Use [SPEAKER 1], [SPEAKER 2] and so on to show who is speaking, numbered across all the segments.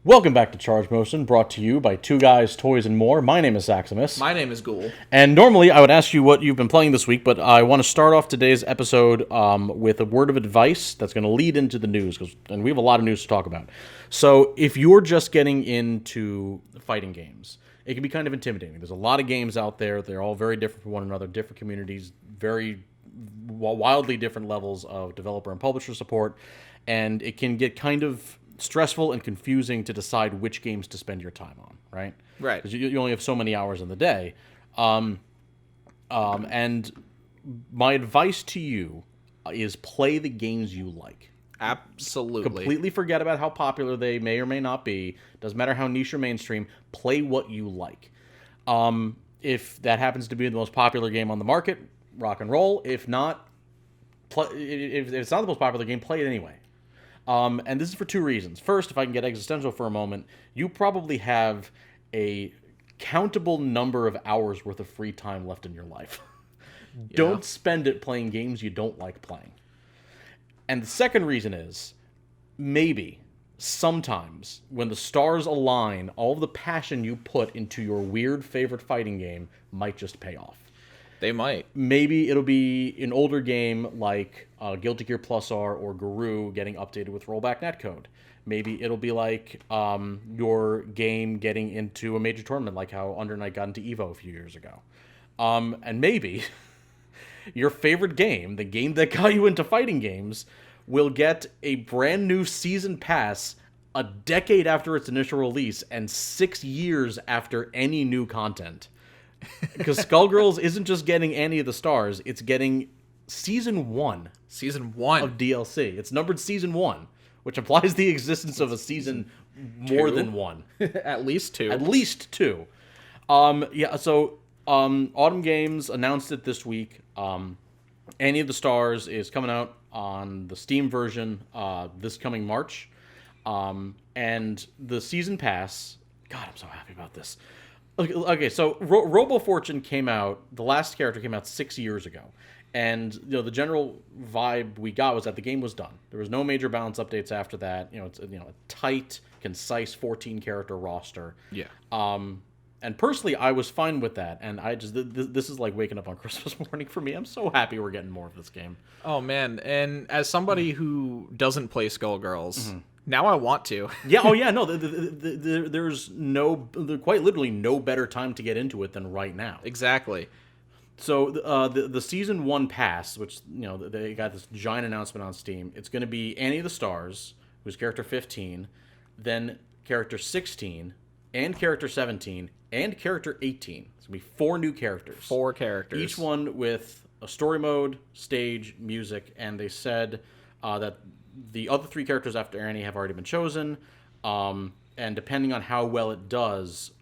[SPEAKER 1] Welcome back to Charge Motion, brought to you by Two Guys, Toys, and More. My name is Saximus.
[SPEAKER 2] My name is Ghoul.
[SPEAKER 1] And normally I would ask you what you've been playing this week, but I want to start off today's episode with a word of advice that's going to lead into the news, and we have a lot of news to talk about. So if you're just getting into fighting games, it can be kind of intimidating. There's a lot of games out there. They're all very different from one another, different communities, very wildly different levels of developer and publisher support, and it can get kind of stressful and confusing to decide which games to spend your time on, right?
[SPEAKER 2] Right.
[SPEAKER 1] Because you only have so many hours in the day. And my advice to you is play the games you like.
[SPEAKER 2] Absolutely.
[SPEAKER 1] Completely forget about how popular they may or may not be. Doesn't matter how niche or mainstream. Play what you like. If that happens to be the most popular game on the market, rock and roll. If not, if it's not the most popular game, play it anyway. And this is for two reasons. First, if I can get existential for a moment, you probably have a countable number of hours worth of free time left in your life.
[SPEAKER 2] Yeah.
[SPEAKER 1] Don't spend it playing games you don't like playing. And the second reason is, maybe, sometimes, when the stars align, all of the passion you put into your weird favorite fighting game might just pay off.
[SPEAKER 2] They might.
[SPEAKER 1] Maybe it'll be an older game like Guilty Gear Plus R or Guru getting updated with rollback netcode. Maybe it'll be like your game getting into a major tournament like how Under Night got into EVO a few years ago. And maybe your favorite game, the game that got you into fighting games, will get a brand new season pass a decade after its initial release and 6 years after any new content. Because Skullgirls isn't just getting Annie of the Stars, it's getting Season 1.
[SPEAKER 2] Season 1.
[SPEAKER 1] Of DLC. It's numbered Season 1, which implies the existence of a season more than one.
[SPEAKER 2] At least two.
[SPEAKER 1] At least two. So Autumn Games announced it this week. Annie of the Stars is coming out on the Steam version this coming March. And the Season Pass... God, I'm so happy about this. Okay, so Robo Fortune came out, the last character came out 6 years ago. And the general vibe we got was that the game was done. There was no major balance updates after that. It's a tight, concise 14 character roster.
[SPEAKER 2] Yeah.
[SPEAKER 1] And personally, I was fine with that. And I just this is like waking up on Christmas morning for me. I'm so happy we're getting more of this game.
[SPEAKER 2] Oh man, and as somebody who doesn't play Skullgirls, now I want to.
[SPEAKER 1] Yeah. Oh yeah. No. There's quite literally no better time to get into it than right now.
[SPEAKER 2] Exactly.
[SPEAKER 1] So the Season 1 pass, which they got this giant announcement on Steam. It's going to be Annie of the Stars, who's character 15, then character 16, and character 17, and character 18. It's going to be 4 new characters.
[SPEAKER 2] 4 characters.
[SPEAKER 1] Each one with a story mode, stage, music, and they said that the other 3 characters after Annie have already been chosen, and depending on how well it does,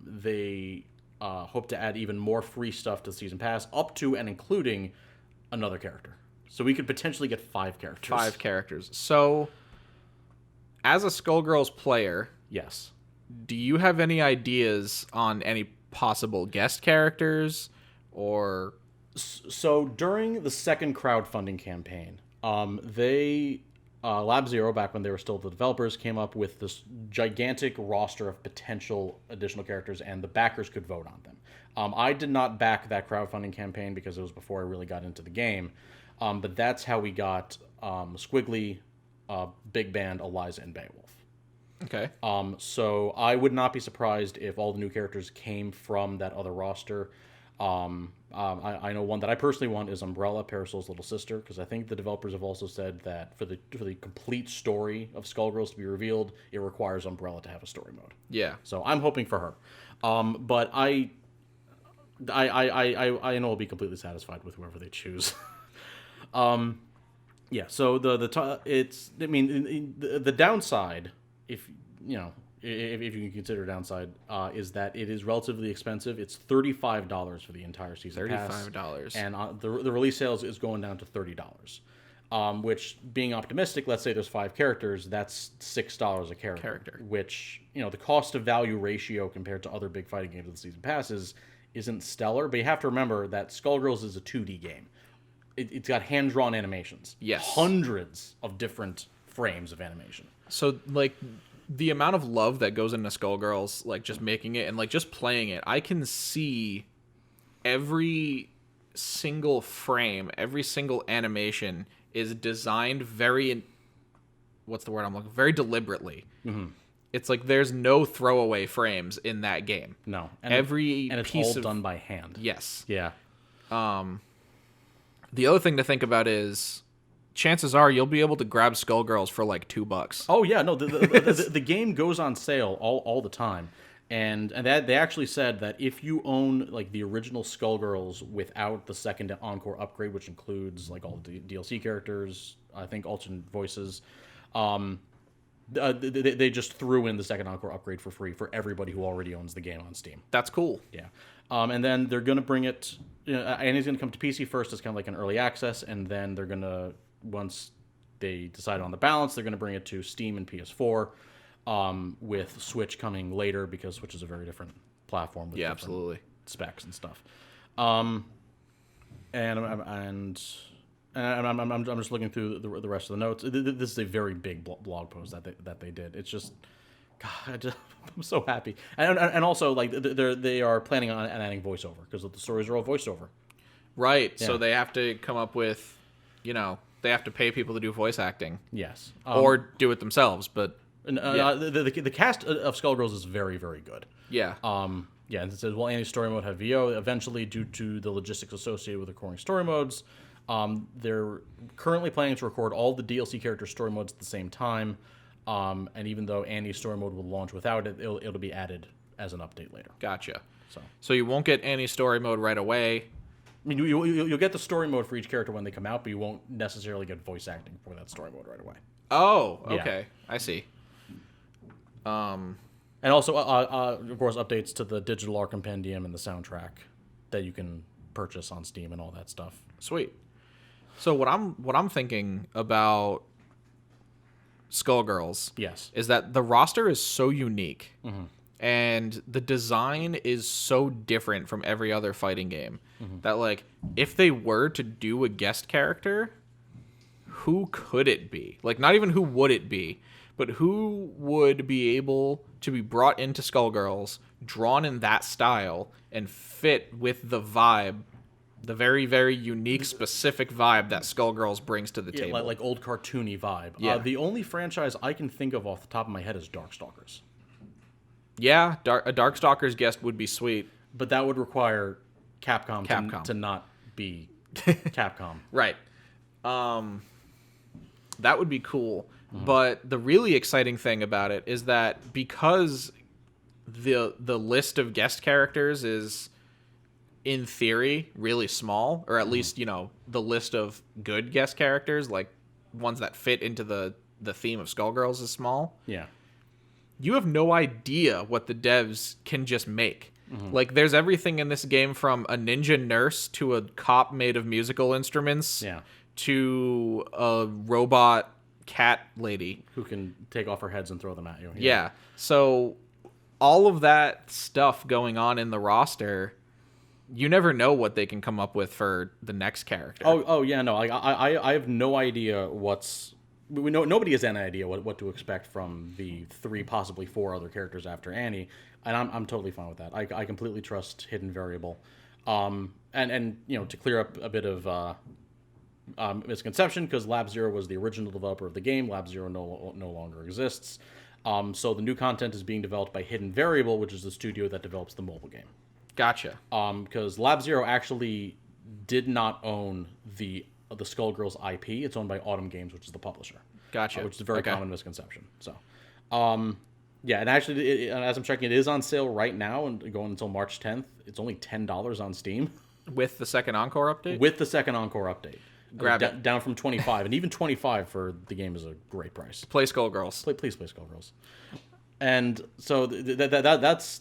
[SPEAKER 1] they hope to add even more free stuff to the Season Pass, up to and including another character. So we could potentially get 5 characters.
[SPEAKER 2] 5 characters. So, as a Skullgirls player,
[SPEAKER 1] Yes.
[SPEAKER 2] do you have any ideas on any possible guest characters, or...
[SPEAKER 1] So during the second crowdfunding campaign, Lab Zero, back when they were still the developers, came up with this gigantic roster of potential additional characters, and the backers could vote on them. I did not back that crowdfunding campaign because it was before I really got into the game, but that's how we got Squiggly, Big Band, Eliza, and Beowulf.
[SPEAKER 2] Okay.
[SPEAKER 1] So I would not be surprised if all the new characters came from that other roster. I know one that I personally want is Umbrella, Parasol's little sister, because I think the developers have also said that for the complete story of Skullgirls to be revealed, it requires Umbrella to have a story mode.
[SPEAKER 2] Yeah.
[SPEAKER 1] So I'm hoping for her. But I know I'll be completely satisfied with whoever they choose. Yeah. So the downside, if you can consider a downside, is that it is relatively expensive. It's $35 for the entire season pass.
[SPEAKER 2] $35.
[SPEAKER 1] And the release sales is going down to $30. Which, being optimistic, let's say there's 5 characters, that's $6 a character. Which, the cost of value ratio compared to other big fighting games with the season passes isn't stellar. But you have to remember that Skullgirls is a 2D game. It's got hand-drawn animations.
[SPEAKER 2] Yes.
[SPEAKER 1] Hundreds of different frames of animation.
[SPEAKER 2] So, like, the amount of love that goes into Skullgirls, like just making it and like just playing it, I can see every single frame, every single animation is designed very, what's the word I'm looking for? Very deliberately. Mm-hmm. It's like there's no throwaway frames in that game.
[SPEAKER 1] No.
[SPEAKER 2] And it's
[SPEAKER 1] all done by hand.
[SPEAKER 2] Yes.
[SPEAKER 1] Yeah.
[SPEAKER 2] The other thing to think about is chances are you'll be able to grab Skullgirls for like $2.
[SPEAKER 1] Oh yeah, no, the game goes on sale all the time, and that they actually said that if you own like the original Skullgirls without the second Encore upgrade, which includes like all the DLC characters, I think alternate voices, they just threw in the second Encore upgrade for free for everybody who already owns the game on Steam.
[SPEAKER 2] That's cool.
[SPEAKER 1] Yeah. And then they're gonna bring it, and it's gonna come to PC first as kind of like an early access, and then they're gonna, once they decide on the balance, they're going to bring it to Steam and PS4, with Switch coming later because Switch is a very different platform with different
[SPEAKER 2] absolutely
[SPEAKER 1] specs and stuff. And I'm just looking through the rest of the notes. This is a very big blog post that they did. It's just, God, I'm so happy, and also like they are planning on adding voiceover because the stories are all voiceover.
[SPEAKER 2] Right.
[SPEAKER 1] Yeah.
[SPEAKER 2] So they have to come up with, they have to pay people to do voice acting.
[SPEAKER 1] Yes.
[SPEAKER 2] Or do it themselves, but
[SPEAKER 1] the cast of Skullgirls is very, very good.
[SPEAKER 2] yeah.
[SPEAKER 1] Yeah, and it says, will any story mode have VO? Eventually, due to the logistics associated with recording story modes, they're currently planning to record all the DLC character story modes at the same time. And even though Annie's story mode will launch without it, it'll be added as an update later.
[SPEAKER 2] Gotcha. So you won't get any story mode right away.
[SPEAKER 1] I mean, you'll get the story mode for each character when they come out, but you won't necessarily get voice acting for that story mode right away.
[SPEAKER 2] Oh, okay. Yeah. I see.
[SPEAKER 1] And also, of course, updates to the digital art compendium and the soundtrack that you can purchase on Steam and all that stuff.
[SPEAKER 2] Sweet. So what I'm thinking about Skullgirls,
[SPEAKER 1] yes,
[SPEAKER 2] is that the roster is so unique. Mm-hmm. And the design is so different from every other fighting game that, like, if they were to do a guest character, who could it be? Like, not even who would it be, but who would be able to be brought into Skullgirls, drawn in that style, and fit with the vibe, the very, very unique, specific vibe that Skullgirls brings to the table.
[SPEAKER 1] Like old cartoony vibe.
[SPEAKER 2] Yeah.
[SPEAKER 1] The only franchise I can think of off the top of my head is Darkstalkers.
[SPEAKER 2] Yeah, a Darkstalkers guest would be sweet.
[SPEAKER 1] But that would require Capcom. To not be Capcom.
[SPEAKER 2] Right. That would be cool. Mm-hmm. But the really exciting thing about it is that because the list of guest characters is, in theory, really small, or at least, the list of good guest characters, like ones that fit into the theme of Skullgirls, is small.
[SPEAKER 1] Yeah.
[SPEAKER 2] You have no idea what the devs can just make. Mm-hmm. Like, there's everything in this game from a ninja nurse to a cop made of musical instruments to a robot cat lady.
[SPEAKER 1] Who can take off her heads and throw them at you.
[SPEAKER 2] Yeah. So all of that stuff going on in the roster, you never know what they can come up with for the next character.
[SPEAKER 1] Oh yeah, no. I have no idea nobody has any idea what to expect from the 3, possibly 4 other characters after Annie, and I'm totally fine with that. I completely trust Hidden Variable, and to clear up a bit of misconception, because Lab Zero was the original developer of the game. Lab Zero no longer exists, so the new content is being developed by Hidden Variable, which is the studio that develops the mobile game.
[SPEAKER 2] Gotcha.
[SPEAKER 1] Because Lab Zero actually did not own the Skullgirls IP. It's owned by Autumn Games, which is the publisher.
[SPEAKER 2] Gotcha.
[SPEAKER 1] Which is a very common misconception. So, yeah, and actually, as I'm checking, it is on sale right now and going until March 10th. It's only $10 on Steam.
[SPEAKER 2] With the second Encore update?
[SPEAKER 1] With the second Encore update.
[SPEAKER 2] Grab it.
[SPEAKER 1] Down from 25, and even 25 for the game is a great price.
[SPEAKER 2] Play Skullgirls.
[SPEAKER 1] Please play Skullgirls. And so that's...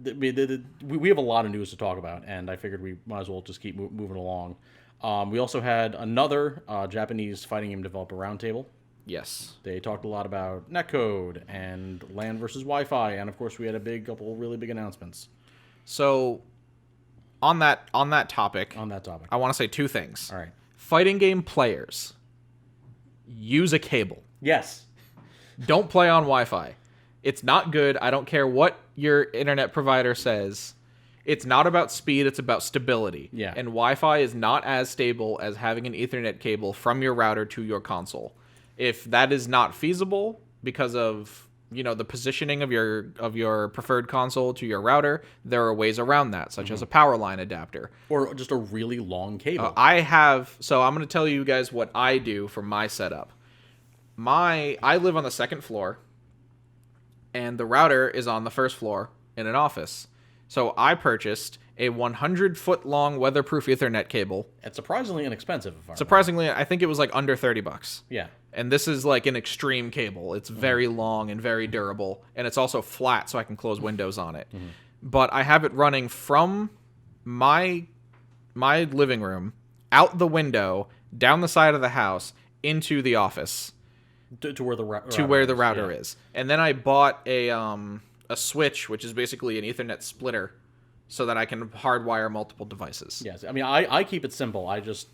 [SPEAKER 1] We have a lot of news to talk about, and I figured we might as well just keep moving along. We also had another Japanese fighting game developer roundtable.
[SPEAKER 2] Yes.
[SPEAKER 1] They talked a lot about netcode and LAN versus Wi-Fi, and of course we had a couple really big announcements.
[SPEAKER 2] So, on that topic, I want to say 2 things.
[SPEAKER 1] All right.
[SPEAKER 2] Fighting game players, use a cable.
[SPEAKER 1] Yes.
[SPEAKER 2] Don't play on Wi-Fi. It's not good. I don't care what your internet provider says. It's not about speed, it's about stability.
[SPEAKER 1] Yeah.
[SPEAKER 2] And Wi-Fi is not as stable as having an Ethernet cable from your router to your console. If that is not feasible because of, the positioning of your preferred console to your router, there are ways around that, such as a power line adapter.
[SPEAKER 1] Or just a really long cable.
[SPEAKER 2] So I'm going to tell you guys what I do for my setup. I live on the second floor, and the router is on the first floor in an office. So I purchased a 100-foot long weatherproof Ethernet cable.
[SPEAKER 1] It's surprisingly inexpensive.
[SPEAKER 2] Surprisingly, I think it was like under $30.
[SPEAKER 1] Yeah.
[SPEAKER 2] And this is like an extreme cable. It's very long and very durable, and it's also flat, so I can close windows on it. But I have it running from my living room out the window, down the side of the house, into the office.
[SPEAKER 1] To where the
[SPEAKER 2] router is. And then I bought a switch, which is basically an Ethernet splitter, so that I can hardwire multiple devices.
[SPEAKER 1] Yes, I mean I keep it simple. I just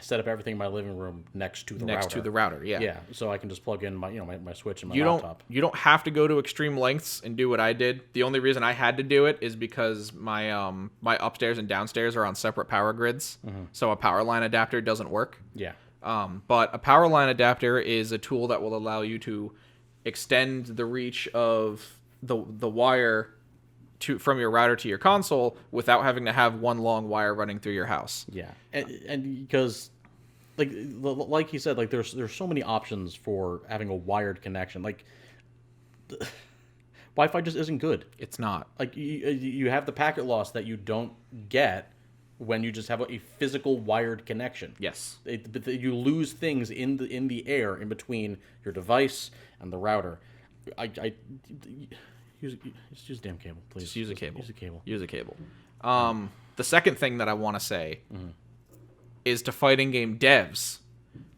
[SPEAKER 1] set up everything in my living room next to the router.
[SPEAKER 2] Yeah.
[SPEAKER 1] Yeah, so I can just plug in my switch and my laptop.
[SPEAKER 2] You don't have to go to extreme lengths and do what I did. The only reason I had to do it is because my my upstairs and downstairs are on separate power grids, so a power line adapter doesn't work.
[SPEAKER 1] Yeah.
[SPEAKER 2] But a power line adapter is a tool that will allow you to extend the reach of the wire from your router to your console without having to have one long wire running through your house.
[SPEAKER 1] Yeah, and because like he said, like there's so many options for having a wired connection. Like Wi-Fi just isn't good.
[SPEAKER 2] It's not.
[SPEAKER 1] Like you have the packet loss that you don't get when you just have a physical wired connection.
[SPEAKER 2] Yes.
[SPEAKER 1] You lose things in the air in between your device and the router. Use a damn cable, please.
[SPEAKER 2] Just use a cable.
[SPEAKER 1] Use a cable.
[SPEAKER 2] The second thing that I want to say is to fighting game devs.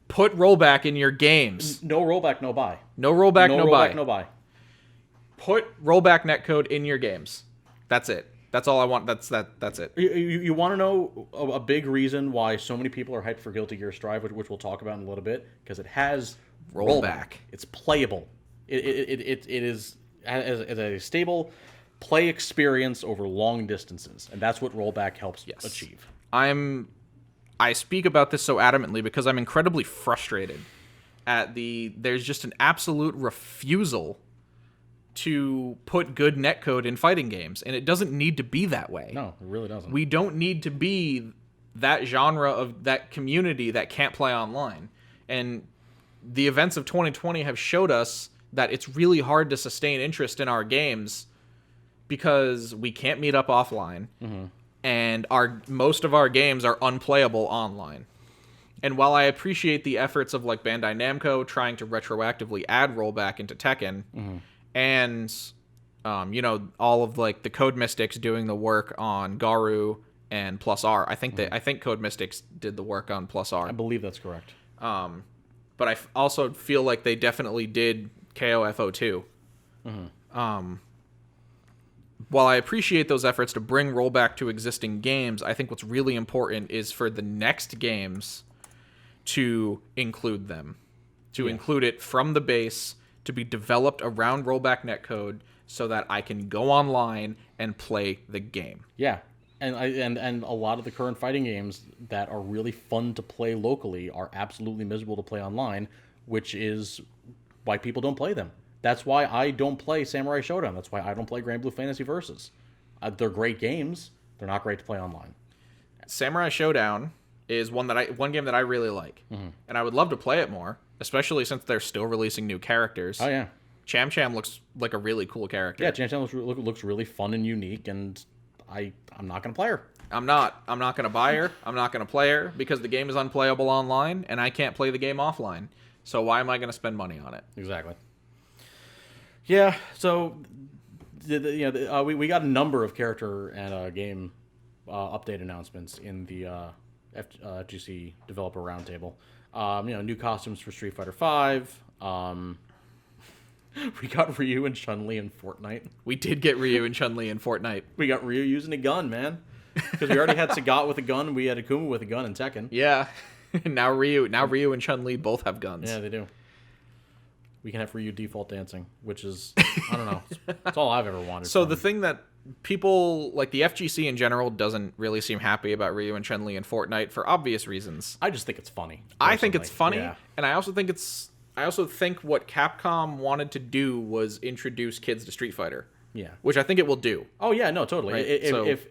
[SPEAKER 2] Put rollback in your games.
[SPEAKER 1] No rollback, no buy.
[SPEAKER 2] No rollback, no buy.
[SPEAKER 1] No buy.
[SPEAKER 2] Put rollback netcode in your games. That's it. That's all I want. That's it.
[SPEAKER 1] You want to know a big reason why so many people are hyped for Guilty Gear Strive, which we'll talk about in a little bit, because it has rollback. It's playable. It is as a stable play experience over long distances, and that's what rollback helps achieve.
[SPEAKER 2] I speak about this so adamantly because I'm incredibly frustrated at there's just an absolute refusal to put good netcode in fighting games, and it doesn't need to be that way.
[SPEAKER 1] No, it really doesn't.
[SPEAKER 2] We don't need to be that genre of that community that can't play online. And the events of 2020 have showed us that it's really hard to sustain interest in our games because we can't meet up offline, and most of our games are unplayable online. And while I appreciate the efforts of like Bandai Namco trying to retroactively add rollback into Tekken, and all of like the Code Mystics doing the work on Garu and Plus R, I think Code Mystics did the work on Plus R.
[SPEAKER 1] I believe that's correct.
[SPEAKER 2] But I also feel like they definitely did KOFO2. While I appreciate those efforts to bring rollback to existing games, I think what's really important is for the next games to include them, include it from the base, to be developed around rollback netcode so that I can go online and play the game.
[SPEAKER 1] Yeah. And a lot of the current fighting games that are really fun to play locally are absolutely miserable to play online, which is why people don't play them. That's why I don't play Samurai Showdown. That's why I don't play Grand Blue Fantasy Versus. They're great games. They're not great to play online.
[SPEAKER 2] Samurai Showdown is one game that I really like, and I would love to play it more, especially since they're still releasing new characters.
[SPEAKER 1] Oh yeah,
[SPEAKER 2] Cham Cham looks like a really cool character.
[SPEAKER 1] Yeah, Cham Cham looks really fun and unique, and I'm not gonna play her.
[SPEAKER 2] I'm not gonna buy her. I'm not gonna play her because the game is unplayable online, and I can't play the game offline. So why am I gonna spend money on it?
[SPEAKER 1] Exactly. Yeah. So, we got a number of character and game update announcements in the FGC Developer Roundtable. New costumes for Street Fighter V. We got Ryu and Chun-Li in Fortnite.
[SPEAKER 2] We did get Ryu and Chun-Li in Fortnite.
[SPEAKER 1] We got Ryu using a gun, man. Because we already had Sagat with a gun, we had Akuma with a gun in Tekken.
[SPEAKER 2] Yeah. now Ryu and Chun-Li both have guns.
[SPEAKER 1] Yeah, they do. We can have Ryu default dancing, which is, I don't know. It's all I've ever wanted.
[SPEAKER 2] So
[SPEAKER 1] from.
[SPEAKER 2] the thing that people, like the FGC in general, doesn't really seem happy about Ryu and Chun-Li in Fortnite for obvious reasons.
[SPEAKER 1] I just think it's funny.
[SPEAKER 2] I think it's
[SPEAKER 1] personally.
[SPEAKER 2] funny,
[SPEAKER 1] Yeah.
[SPEAKER 2] and I also think what Capcom wanted to do was introduce kids to Street Fighter.
[SPEAKER 1] Yeah.
[SPEAKER 2] Which I think it will do.
[SPEAKER 1] Oh yeah, no, totally.
[SPEAKER 2] Right,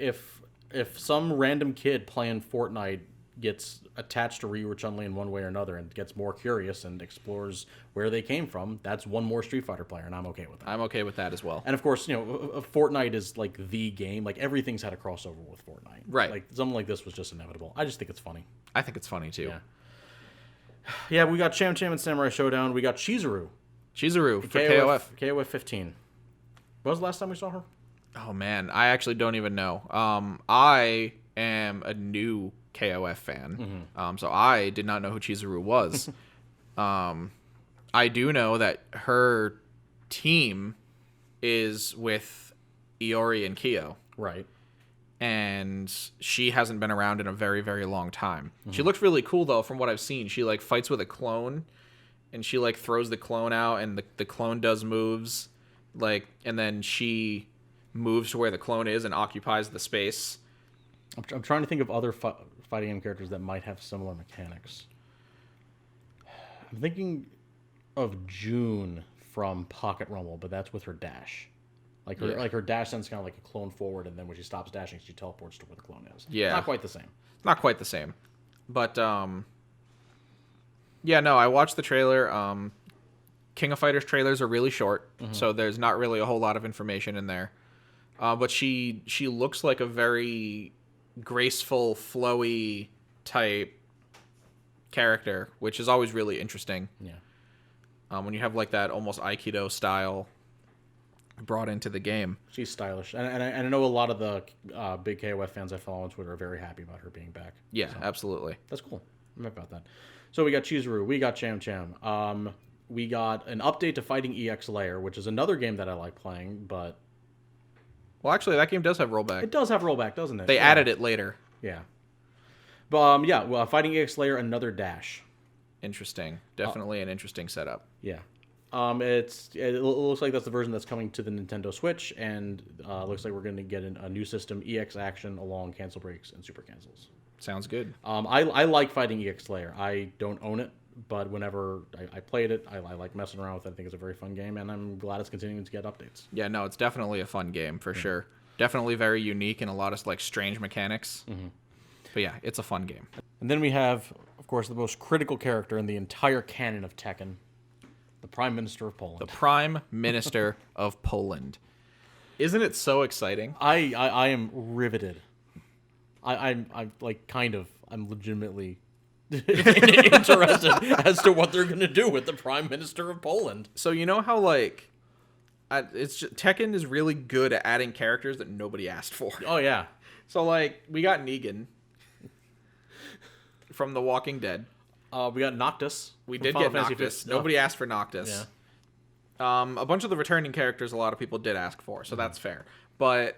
[SPEAKER 1] If some random kid playing Fortnite gets attached to Ryu or Chun-Li in one way or another and gets more curious and explores where they came from, that's one more Street Fighter player, and I'm okay with that.
[SPEAKER 2] I'm okay with that as well.
[SPEAKER 1] And of course, Fortnite is like the game. Like everything's had a crossover with Fortnite.
[SPEAKER 2] Right.
[SPEAKER 1] Like something like this was just inevitable. I just think it's funny.
[SPEAKER 2] I think it's funny too.
[SPEAKER 1] Yeah. Yeah, we got Cham Cham and Samurai Showdown. We got Chizuru.
[SPEAKER 2] Chizuru for KOF.
[SPEAKER 1] KOF 15. When was the last time we saw her?
[SPEAKER 2] Oh man, I actually don't even know. I am a new KOF fan, so I did not know who Chizuru was. I do know that her team is with Iori and Kyo.
[SPEAKER 1] Right.
[SPEAKER 2] And she hasn't been around in a very, very long time. She looks really cool though, from what I've seen. She like fights with a clone, and she like throws the clone out, and the clone does moves, like, and then she moves to where the clone is and occupies the space.
[SPEAKER 1] I'm trying to think of other fighting game characters that might have similar mechanics. I'm thinking of June from Pocket Rumble, but that's with her dash. Like her dash sends kind of like a clone forward, and then when she stops dashing, she teleports to where the clone is.
[SPEAKER 2] Yeah.
[SPEAKER 1] Not quite the same.
[SPEAKER 2] Not quite the same. But yeah, no, I watched the trailer. King of Fighters trailers are really short, so there's not really a whole lot of information in there. But she looks like a very graceful, flowy type character, which is always really interesting.
[SPEAKER 1] Yeah.
[SPEAKER 2] When you have like that almost Aikido style brought into the game.
[SPEAKER 1] She's stylish. And I know a lot of the big KOF fans I follow on Twitter are very happy about her being back.
[SPEAKER 2] Yeah, so absolutely.
[SPEAKER 1] That's cool. I'm happy about that. So we got Chizuru. We got Cham Cham. We got an update to Fighting EX Layer, which is another game that I like playing, but...
[SPEAKER 2] Well, actually, that game does have rollback.
[SPEAKER 1] It does have rollback, doesn't it?
[SPEAKER 2] They added it later.
[SPEAKER 1] Yeah. But, Fighting EX Layer, another dash.
[SPEAKER 2] Interesting. Definitely an interesting setup.
[SPEAKER 1] Yeah. It looks like that's the version that's coming to the Nintendo Switch, and looks like we're going to get a new system, EX Action, along cancel breaks and super cancels.
[SPEAKER 2] Sounds good.
[SPEAKER 1] I like Fighting EX Layer. I don't own it, but whenever I played it, I like messing around with it. I think it's a very fun game, and I'm glad it's continuing to get updates.
[SPEAKER 2] Yeah, no, it's definitely a fun game for sure. Definitely very unique and a lot of like strange mechanics. But yeah, it's a fun game.
[SPEAKER 1] And then we have, of course, the most critical character in the entire canon of Tekken. The Prime Minister of Poland.
[SPEAKER 2] The Prime Minister of Poland. Isn't it so exciting?
[SPEAKER 1] I am riveted. I'm legitimately interested as to what they're going to do with the Prime Minister of Poland.
[SPEAKER 2] So you know how like Tekken is really good at adding characters that nobody asked for.
[SPEAKER 1] Oh yeah.
[SPEAKER 2] So like we got Negan from The Walking Dead.
[SPEAKER 1] We got Noctis.
[SPEAKER 2] We did get Noctis. Nobody asked for Noctis. Yeah. A bunch of the returning characters a lot of people did ask for, so that's fair. But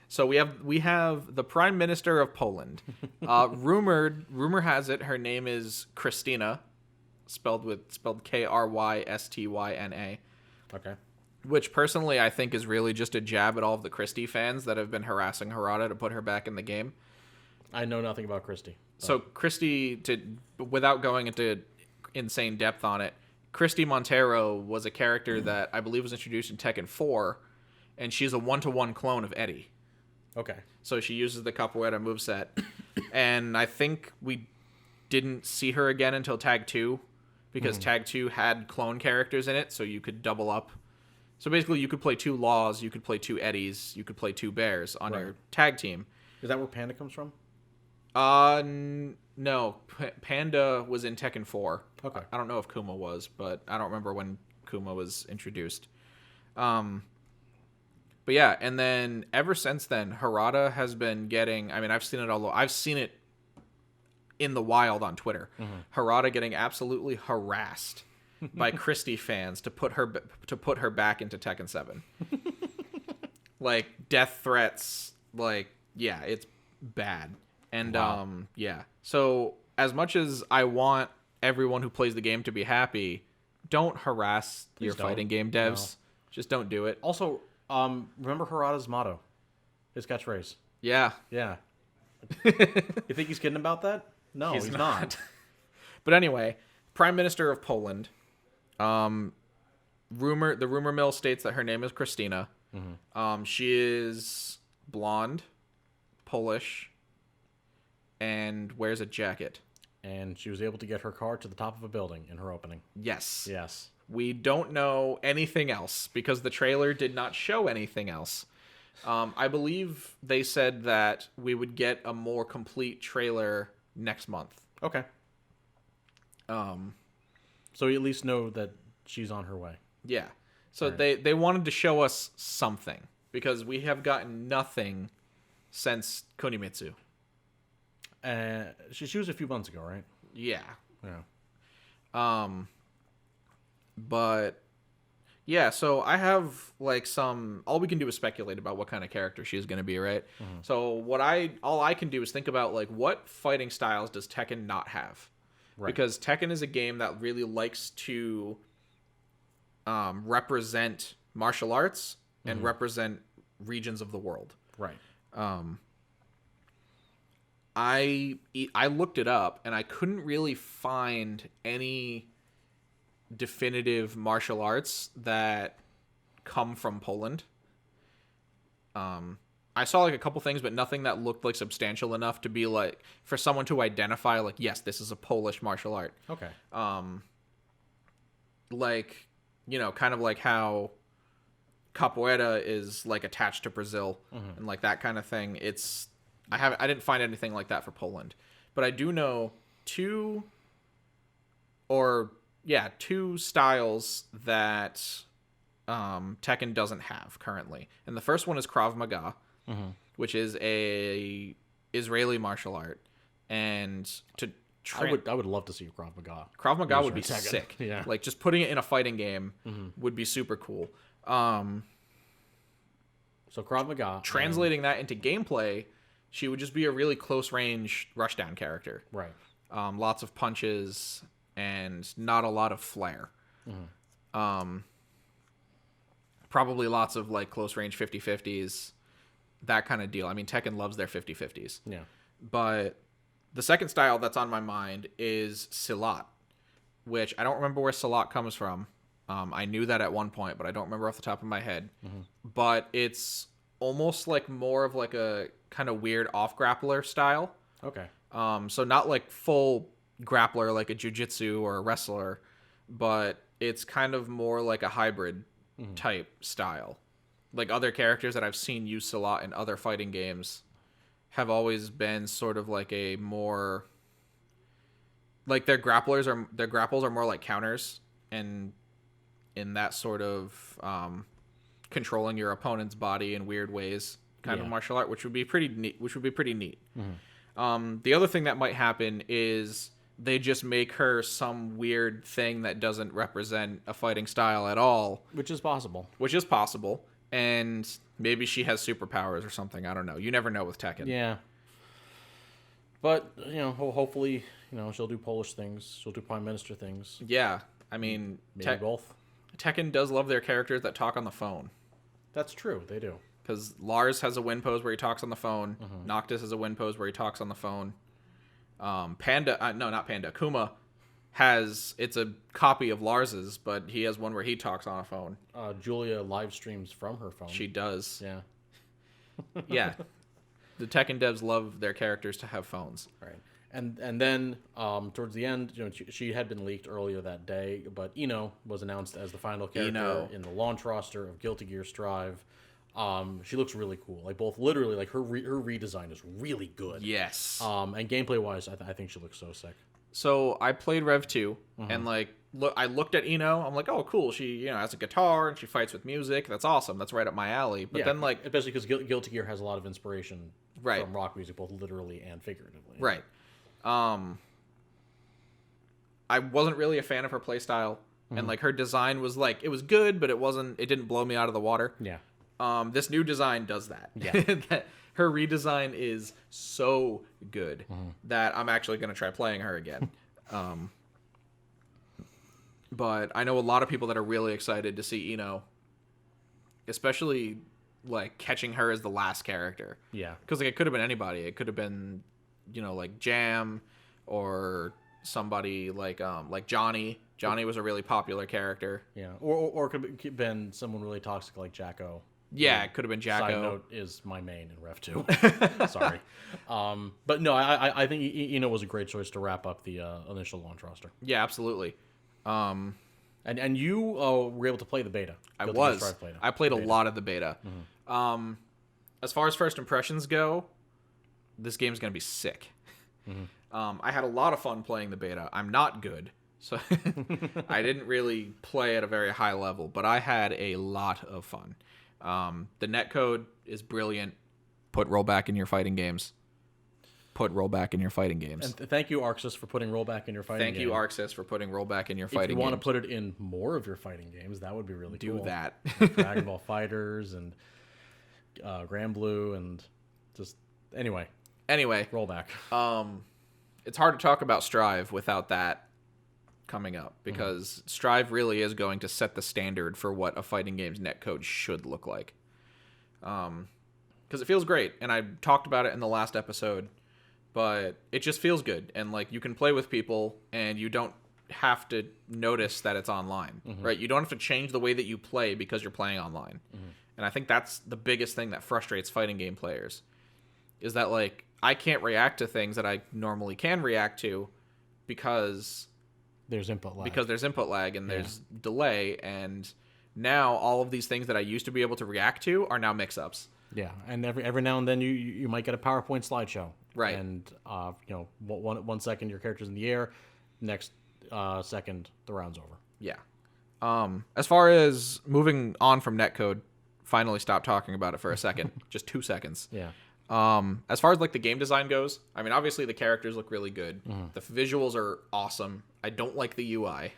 [SPEAKER 2] so we have the Prime Minister of Poland. Rumor has it her name is Christina, spelled Krystyna.
[SPEAKER 1] Okay.
[SPEAKER 2] Which personally I think is really just a jab at all of the Christie fans that have been harassing Harada to put her back in the game.
[SPEAKER 1] I know nothing about Christie.
[SPEAKER 2] So Christie, without going into insane depth on it, Christie Montero was a character that I believe was introduced in Tekken 4, and she's a 1-to-1 clone of Eddie.
[SPEAKER 1] Okay.
[SPEAKER 2] So she uses the capoeira moveset, and I think we didn't see her again until Tag 2, because Tag 2 had clone characters in it, so you could double up. So basically you could play 2 Laws, you could play 2 Eddies, you could play 2 Bears on your tag team.
[SPEAKER 1] Is that where Panda comes from?
[SPEAKER 2] No. Panda was in Tekken 4.
[SPEAKER 1] Okay.
[SPEAKER 2] I don't know if Kuma was, but I don't remember when Kuma was introduced. But yeah, and then ever since then, Harada has been getting... I mean, I've seen it in the wild on Twitter. Harada getting absolutely harassed by Christie fans to put her back into Tekken 7. Like, death threats. Like, yeah, it's bad. And, yeah. So, as much as I want everyone who plays the game to be happy, don't harass your
[SPEAKER 1] don't.
[SPEAKER 2] fighting game devs. Just don't do it.
[SPEAKER 1] Also, remember Harada's motto, his catchphrase.
[SPEAKER 2] Yeah.
[SPEAKER 1] Yeah. You think he's kidding about that? No, he's not.
[SPEAKER 2] But anyway, Prime Minister of Poland. The rumor mill states that her name is Christina. She is blonde, Polish, and wears a jacket.
[SPEAKER 1] And she was able to get her car to the top of a building in her opening.
[SPEAKER 2] Yes.
[SPEAKER 1] Yes.
[SPEAKER 2] We don't know anything else because the trailer did not show anything else. I believe they said that we would get a more complete trailer next month.
[SPEAKER 1] Okay. So you at least know that she's on her way. Yeah.
[SPEAKER 2] So they wanted to show us something because we have gotten nothing since Kunimitsu.
[SPEAKER 1] She was a few months ago, right?
[SPEAKER 2] Yeah.
[SPEAKER 1] Yeah.
[SPEAKER 2] But yeah, so I have like all we can do is speculate about what kind of character she is going to be, right? So all I can do is think about like what fighting styles does Tekken not have? Right. Because Tekken is a game that really likes to represent martial arts and represent regions of the world.
[SPEAKER 1] Right.
[SPEAKER 2] I looked it up and I couldn't really find any definitive martial arts that come from Poland. I saw like a couple things, but nothing that looked like substantial enough to be like for someone to identify like, yes, this is a Polish martial art.
[SPEAKER 1] Okay.
[SPEAKER 2] Like, you know, kind of like how capoeira is like attached to Brazil and like that kind of thing. I didn't find anything like that for Poland, but I do know two styles that Tekken doesn't have currently. And the first one is Krav Maga, which is a Israeli martial art. And
[SPEAKER 1] I would love to see Krav Maga.
[SPEAKER 2] Krav Maga would be sick.
[SPEAKER 1] Yeah.
[SPEAKER 2] Like just putting it in a fighting game would be super cool.
[SPEAKER 1] So Krav Maga.
[SPEAKER 2] Translating that into gameplay, she would just be a really close range rushdown character.
[SPEAKER 1] Right.
[SPEAKER 2] Lots of punches and not a lot of flair. Probably lots of like close range 50-50s, that kind of deal. I mean, Tekken loves their 50-50s.
[SPEAKER 1] Yeah.
[SPEAKER 2] But the second style that's on my mind is Silat, which I don't remember where Silat comes from. I knew that at one point, but I don't remember off the top of my head. But it's almost like more of like a kind of weird off grappler style.
[SPEAKER 1] Okay.
[SPEAKER 2] So not like full grappler like a jiu-jitsu or a wrestler, but it's kind of more like a hybrid type style. Like other characters that I've seen use a lot in other fighting games have always been sort of like a more like their grapples are more like counters and in that sort of controlling your opponent's body in weird ways kind of martial art, which would be pretty neat. The other thing that might happen is they just make her some weird thing that doesn't represent a fighting style at all.
[SPEAKER 1] Which is possible.
[SPEAKER 2] And maybe she has superpowers or something. I don't know. You never know with Tekken.
[SPEAKER 1] Yeah. But, you know, hopefully, you know, she'll do Polish things. She'll do Prime Minister things.
[SPEAKER 2] Yeah. I mean...
[SPEAKER 1] Maybe both.
[SPEAKER 2] Tekken does love their characters that talk on the phone.
[SPEAKER 1] That's true. They do.
[SPEAKER 2] Because Lars has a win pose where he talks on the phone. Noctis has a win pose where he talks on the phone. Kuma it's a copy of Lars's, but he has one where he talks on a phone.
[SPEAKER 1] Julia live streams from her phone.
[SPEAKER 2] She does.
[SPEAKER 1] Yeah.
[SPEAKER 2] Yeah. The Tekken devs love their characters to have phones.
[SPEAKER 1] Right. And then towards the end, you know, she had been leaked earlier that day, but Ino was announced as the final character in the launch roster of Guilty Gear Strive. She looks really cool. Like both literally, like her redesign is really good.
[SPEAKER 2] Yes.
[SPEAKER 1] And gameplay wise, I think she looks so sick.
[SPEAKER 2] So I played Rev 2 and like I looked at Ino. I'm like, oh cool. She has a guitar and she fights with music. That's awesome. That's right up my alley. But then like
[SPEAKER 1] especially because Guilty Gear has a lot of inspiration from rock music, both literally and figuratively.
[SPEAKER 2] Right. I wasn't really a fan of her playstyle, and like her design was like it was good, but it didn't blow me out of the water.
[SPEAKER 1] Yeah.
[SPEAKER 2] This new design does that.
[SPEAKER 1] Yeah.
[SPEAKER 2] Her redesign is so good that I'm actually going to try playing her again. But I know a lot of people that are really excited to see Ino, especially like catching her as the last character.
[SPEAKER 1] Yeah.
[SPEAKER 2] Because like it could have been anybody. It could have been, like Jam or somebody like Johnny. Johnny was a really popular character.
[SPEAKER 1] Yeah. Or it could have been someone really toxic like Jacko.
[SPEAKER 2] Yeah, it could have been Jacko.
[SPEAKER 1] Side note is my main in Rev 2. Sorry. But no, I think Ino was a great choice to wrap up the initial launch roster.
[SPEAKER 2] Yeah, absolutely.
[SPEAKER 1] And you were able to play the beta.
[SPEAKER 2] I was. I played a lot of the beta. Mm-hmm. As far as first impressions go, this game's going to be sick. Mm-hmm. I had a lot of fun playing the beta. I'm not good, so I didn't really play at a very high level, but I had a lot of fun. The netcode is brilliant. Put rollback in your fighting games. And
[SPEAKER 1] thank you, Arxis, for putting rollback in your fighting games.
[SPEAKER 2] Thank you, Arxis, for putting rollback in your fighting games.
[SPEAKER 1] If you want to put it in more of your fighting games, that would be really cool.
[SPEAKER 2] Do that.
[SPEAKER 1] Like Dragon Ball Fighters and Grand Blue and just... Anyway, rollback.
[SPEAKER 2] It's hard to talk about Strive without that coming up, because Strive really is going to set the standard for what a fighting game's netcode should look like. Because it feels great, and I talked about it in the last episode, but it just feels good, and like you can play with people, and you don't have to notice that it's online, right? You don't have to change the way that you play because you're playing online. And I think that's the biggest thing that frustrates fighting game players, is that like I can't react to things that I normally can react to because
[SPEAKER 1] there's input
[SPEAKER 2] lag and there's delay, and now all of these things that I used to be able to react to are now mix-ups.
[SPEAKER 1] Yeah, and every now and then you might get a PowerPoint slideshow,
[SPEAKER 2] right?
[SPEAKER 1] And 1 second your character's in the air, next second the round's over.
[SPEAKER 2] Yeah. As far as moving on from netcode, finally stop talking about it for a second, just 2 seconds.
[SPEAKER 1] Yeah.
[SPEAKER 2] As far as like the game design goes, I mean, obviously the characters look really good. The visuals are awesome. I don't like the UI.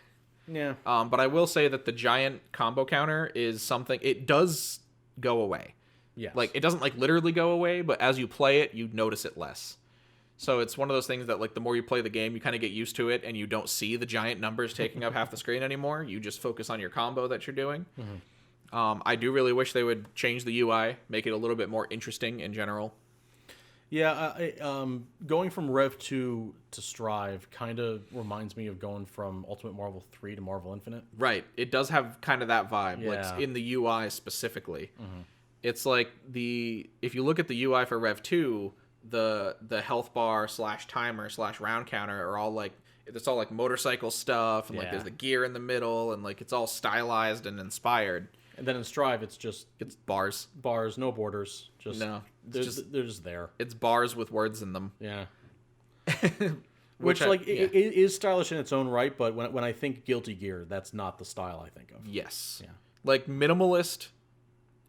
[SPEAKER 1] Yeah.
[SPEAKER 2] But I will say that the giant combo counter is something, it does go away.
[SPEAKER 1] Yeah.
[SPEAKER 2] Like it doesn't like literally go away, but as you play it, you notice it less. So it's one of those things that like the more you play the game, you kind of get used to it, and you don't see the giant numbers taking up half the screen anymore. You just focus on your combo that you're doing. I do really wish they would change the UI, make it a little bit more interesting in general.
[SPEAKER 1] Yeah, going from Rev 2 to Strive kind of reminds me of going from Ultimate Marvel 3 to Marvel Infinite.
[SPEAKER 2] Right. It does have kind of that vibe,
[SPEAKER 1] Yeah.
[SPEAKER 2] like in the UI specifically. It's like if you look at the UI for Rev 2, the health bar / timer / round counter are all like, it's all like motorcycle stuff, and like there's the gear in the middle, and like it's all stylized and inspired.
[SPEAKER 1] And then in Strive, it's
[SPEAKER 2] bars,
[SPEAKER 1] no borders. They're just there.
[SPEAKER 2] It's bars with words in them.
[SPEAKER 1] Yeah. Which it is stylish in its own right, but when I think Guilty Gear, that's not the style I think of.
[SPEAKER 2] Yes.
[SPEAKER 1] Yeah.
[SPEAKER 2] Like minimalist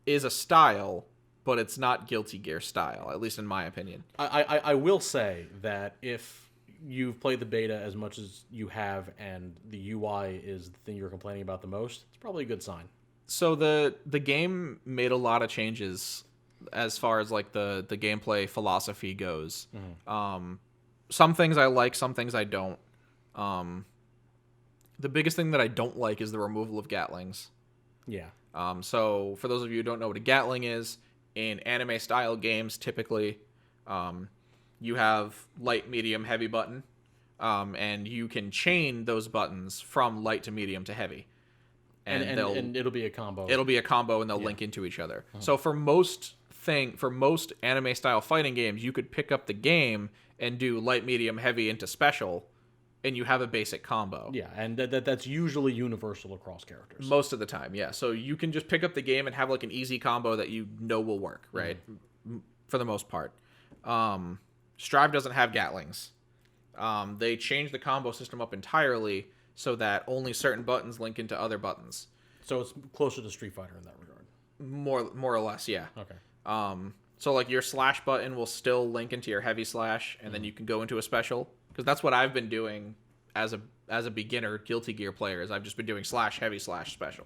[SPEAKER 2] is a style, but it's not Guilty Gear style, at least in my opinion.
[SPEAKER 1] I will say that if you've played the beta as much as you have, and the UI is the thing you're complaining about the most, it's probably a good sign.
[SPEAKER 2] So the game made a lot of changes as far as like the gameplay philosophy goes. Some things I like, some things I don't. The biggest thing that I don't like is the removal of Gatlings.
[SPEAKER 1] Yeah.
[SPEAKER 2] So for those of you who don't know what a Gatling is, in anime style games typically, you have light, medium, heavy button, and you can chain those buttons from light to medium to heavy.
[SPEAKER 1] And it'll be a combo.
[SPEAKER 2] It'll be a combo, and they'll link into each other. So for most anime style fighting games, you could pick up the game and do light, medium, heavy into special, and you have a basic combo.
[SPEAKER 1] Yeah, and that's usually universal across characters.
[SPEAKER 2] Most of the time, yeah. So you can just pick up the game and have like an easy combo that you know will work, right? For the most part. Strive doesn't have Gatlings. They changed the combo system up entirely so that only certain buttons link into other buttons.
[SPEAKER 1] So it's closer to Street Fighter in that regard.
[SPEAKER 2] More or less, yeah.
[SPEAKER 1] Okay.
[SPEAKER 2] So like your slash button will still link into your heavy slash, and then you can go into a special, because that's what I've been doing as a beginner Guilty Gear player. Is I've just been doing slash heavy slash special.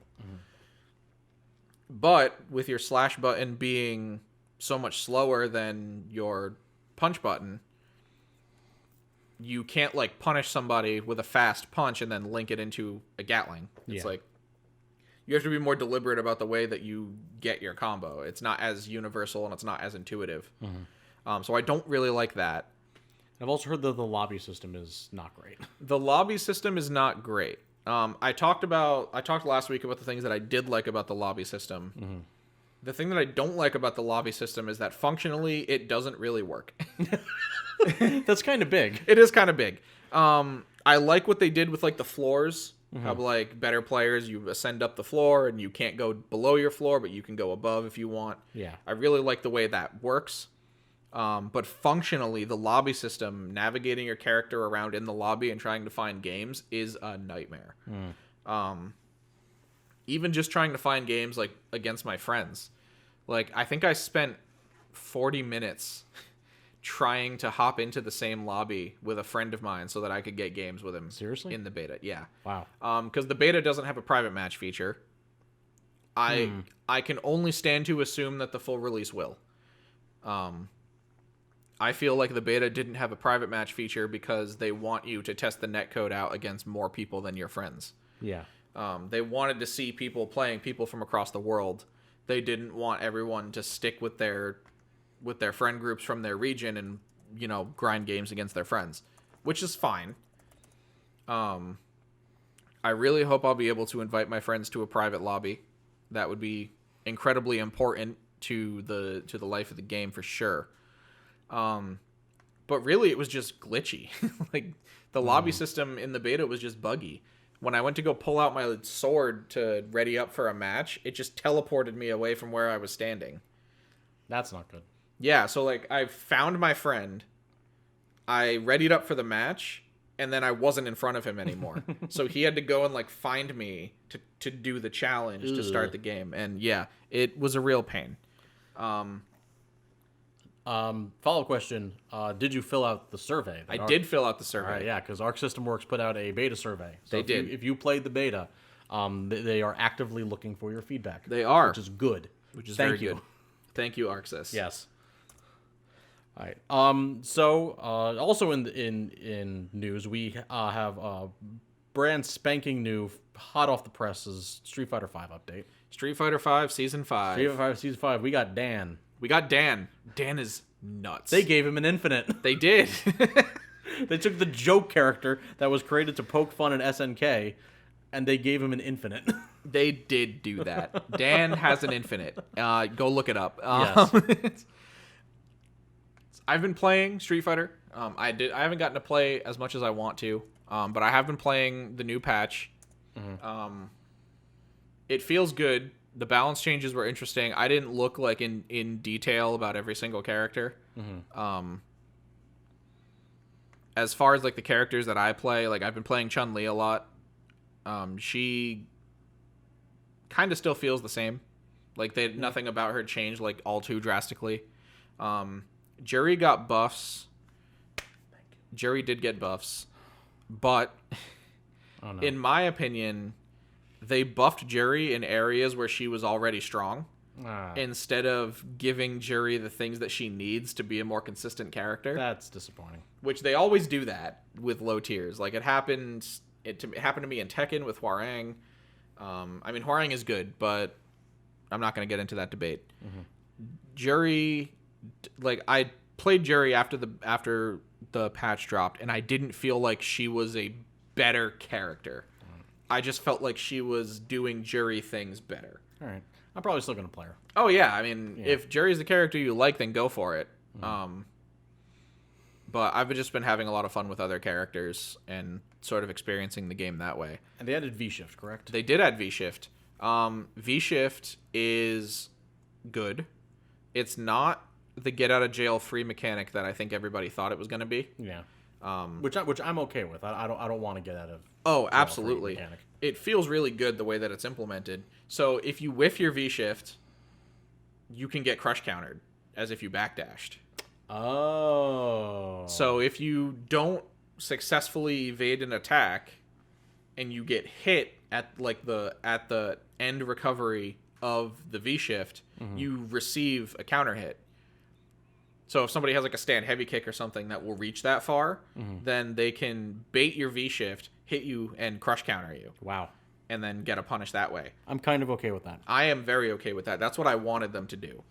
[SPEAKER 2] But with your slash button being so much slower than your punch button, you can't like punish somebody with a fast punch and then link it into a Gatling. It's like you have to be more deliberate about the way that you get your combo. It's not as universal and it's not as intuitive. So I don't really like that.
[SPEAKER 1] I've also heard that the lobby system is not great.
[SPEAKER 2] The lobby system is not great. I talked last week about the things that I did like about the lobby system. The thing that I don't like about the lobby system is that functionally it doesn't really work.
[SPEAKER 1] That's kind of big.
[SPEAKER 2] It is kind of big. I like what they did with like the floors. How like better players, you ascend up the floor and you can't go below your floor, but you can go above if you want.
[SPEAKER 1] Yeah.
[SPEAKER 2] I really like the way that works. But functionally, the lobby system, navigating your character around in the lobby and trying to find games is a nightmare. Even just trying to find games like against my friends. Like, I think I spent 40 minutes trying to hop into the same lobby with a friend of mine so that I could get games with him.
[SPEAKER 1] Seriously?
[SPEAKER 2] In the beta, yeah.
[SPEAKER 1] Wow.
[SPEAKER 2] Because the beta doesn't have a private match feature. I can only stand to assume that the full release will. I feel like the beta didn't have a private match feature because they want you to test the netcode out against more people than your friends.
[SPEAKER 1] Yeah.
[SPEAKER 2] They wanted to see people playing people from across the world. They didn't want everyone to stick with their friend groups from their region and, you know, grind games against their friends, which is fine. I really hope I'll be able to invite my friends to a private lobby. That would be incredibly important to the life of the game for sure. But really it was just glitchy. Like the lobby system in the beta was just buggy. When I went to go pull out my sword to ready up for a match, it just teleported me away from where I was standing.
[SPEAKER 1] That's not good.
[SPEAKER 2] Yeah, so like I found my friend, I readied up for the match, and then I wasn't in front of him anymore. So he had to go and like find me to do the challenge to start the game. And yeah, it was a real pain.
[SPEAKER 1] Follow-up question. Did you fill out the survey?
[SPEAKER 2] I did fill out the survey.
[SPEAKER 1] All right, yeah, because Arc System Works put out a beta survey. So
[SPEAKER 2] They did.
[SPEAKER 1] If you played the beta, they are actively looking for your feedback.
[SPEAKER 2] They are.
[SPEAKER 1] Which is good.
[SPEAKER 2] Which is
[SPEAKER 1] Thank
[SPEAKER 2] very
[SPEAKER 1] you.
[SPEAKER 2] good. Thank you, ArcSys.
[SPEAKER 1] Yes. All right. So also in news, we have brand spanking new, hot off the presses Street Fighter V update.
[SPEAKER 2] Street Fighter V Season 5.
[SPEAKER 1] Street Fighter V Season 5. We got Dan.
[SPEAKER 2] We got Dan. Dan is nuts.
[SPEAKER 1] They gave him an infinite.
[SPEAKER 2] They did.
[SPEAKER 1] They took the joke character that was created to poke fun at SNK, and they gave him an infinite.
[SPEAKER 2] They did do that. Dan has an infinite. Go look it up.
[SPEAKER 1] Yes.
[SPEAKER 2] I've been playing Street Fighter. I haven't gotten to play as much as I want to, but I have been playing the new patch. It feels good. The balance changes were interesting. I didn't look like in detail about every single character. As far as like the characters that I play, like I've been playing Chun-Li a lot. She kind of still feels the same. Like nothing about her changed like all too drastically. Jerry got buffs. Jerry did get buffs, but in my opinion, they buffed Jerry in areas where she was already strong instead of giving Jerry the things that she needs to be a more consistent character.
[SPEAKER 1] That's disappointing.
[SPEAKER 2] Which they always do that with low tiers. Like it happened to me in Tekken with Hwoarang. I mean, Hwoarang is good, but I'm not going to get into that debate. Jerry, like I played Jerry after the patch dropped, and I didn't feel like she was a better character. I just felt like she was doing Jerry things better.
[SPEAKER 1] All right. I'm probably still going to play her.
[SPEAKER 2] Oh, yeah. I mean, if Jerry's the character you like, then go for it. But I've just been having a lot of fun with other characters and sort of experiencing the game that way.
[SPEAKER 1] And they added V-Shift, correct?
[SPEAKER 2] They did add V-Shift. V-Shift is good. It's not the get-out-of-jail-free mechanic that I think everybody thought it was going to be.
[SPEAKER 1] Yeah. Which I'm okay with. I don't want to get out of.
[SPEAKER 2] Oh, absolutely. It feels really good the way that it's implemented. So if you whiff your V-Shift, you can get crush countered as if you backdashed.
[SPEAKER 1] Oh.
[SPEAKER 2] So if you don't successfully evade an attack and you get hit at the end recovery of the V-Shift, you receive a counter hit. So if somebody has like a stand heavy kick or something that will reach that far, then they can bait your V shift, hit you, and crush counter you.
[SPEAKER 1] Wow.
[SPEAKER 2] And then get a punish that way.
[SPEAKER 1] I'm kind of okay with that.
[SPEAKER 2] I am very okay with that. That's what I wanted them to do.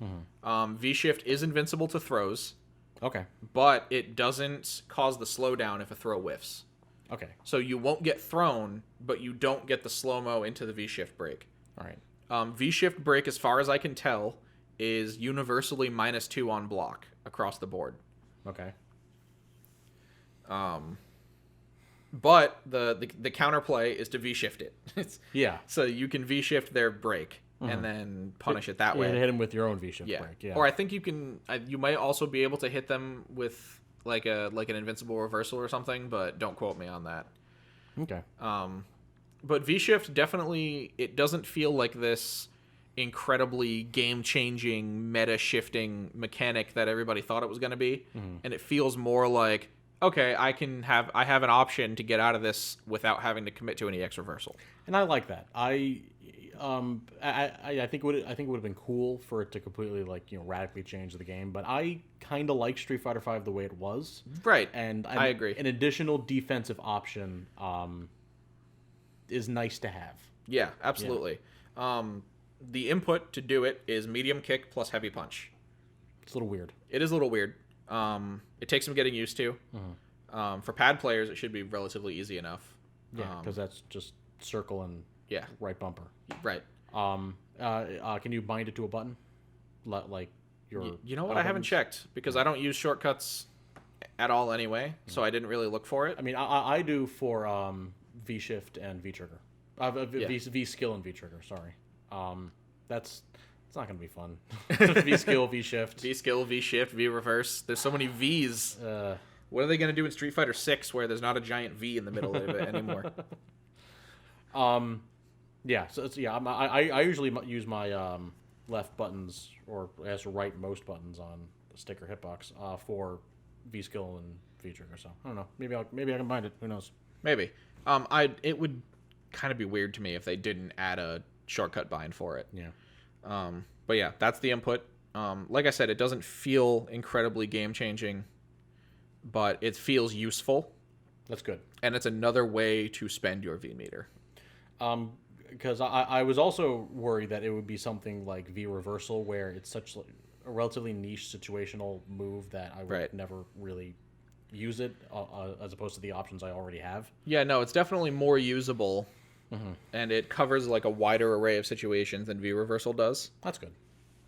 [SPEAKER 2] V shift is invincible to throws.
[SPEAKER 1] Okay.
[SPEAKER 2] But it doesn't cause the slowdown if a throw whiffs.
[SPEAKER 1] Okay.
[SPEAKER 2] So you won't get thrown, but you don't get the slow-mo into the V-shift break.
[SPEAKER 1] All right.
[SPEAKER 2] V-shift break, as far as I can tell, is universally -2 on block across the board.
[SPEAKER 1] Okay.
[SPEAKER 2] But the counterplay is to V-shift it.
[SPEAKER 1] Yeah.
[SPEAKER 2] So you can V-shift their break and then punish it that way.
[SPEAKER 1] Hit them with your own V-shift
[SPEAKER 2] Yeah.
[SPEAKER 1] break. Yeah.
[SPEAKER 2] Or I think you can. You might also be able to hit them with like an invincible reversal or something, but don't quote me on that.
[SPEAKER 1] Okay.
[SPEAKER 2] But V-shift definitely, it doesn't feel like this incredibly game-changing, meta-shifting mechanic that everybody thought it was going to be, and it feels more like, okay, I have an option to get out of this without having to commit to any X reversal.
[SPEAKER 1] And I like that. I think it would have been cool for it to completely radically change the game, but I kind of like Street Fighter V the way it was.
[SPEAKER 2] Right.
[SPEAKER 1] And
[SPEAKER 2] I agree.
[SPEAKER 1] An additional defensive option is nice to have.
[SPEAKER 2] Yeah, absolutely. Yeah. The input to do it is medium kick plus heavy punch.
[SPEAKER 1] It's a little weird.
[SPEAKER 2] It is a little weird. It takes some getting used to. For pad players, it should be relatively easy enough.
[SPEAKER 1] Yeah, because that's just circle and right bumper.
[SPEAKER 2] Right.
[SPEAKER 1] Can you bind it to a button? Like your.
[SPEAKER 2] You know what? I haven't checked because I don't use shortcuts at all anyway, so I didn't really look for it.
[SPEAKER 1] I mean, I do for V shift and V trigger, V skill and V trigger. Sorry, it's not gonna be fun. V skill, V shift,
[SPEAKER 2] V skill, V shift, V reverse. There's so many V's. What are they gonna do in Street Fighter 6 where there's not a giant V in the middle of it anymore?
[SPEAKER 1] Yeah. So I usually use my left buttons, or as right most buttons on the stick or hitbox for V skill and V trigger. So I don't know. Maybe I can bind it. Who knows?
[SPEAKER 2] Maybe. It would kind of be weird to me if they didn't add a shortcut bind for it.
[SPEAKER 1] Yeah.
[SPEAKER 2] But yeah, that's the input. Like I said, it doesn't feel incredibly game changing, but it feels useful.
[SPEAKER 1] That's good.
[SPEAKER 2] And it's another way to spend your V meter.
[SPEAKER 1] Because I was also worried that it would be something like V reversal, where it's such a relatively niche situational move that I would never really use it, as opposed to the options I already have.
[SPEAKER 2] Yeah, no, it's definitely more usable, and it covers like a wider array of situations than V reversal does.
[SPEAKER 1] That's good.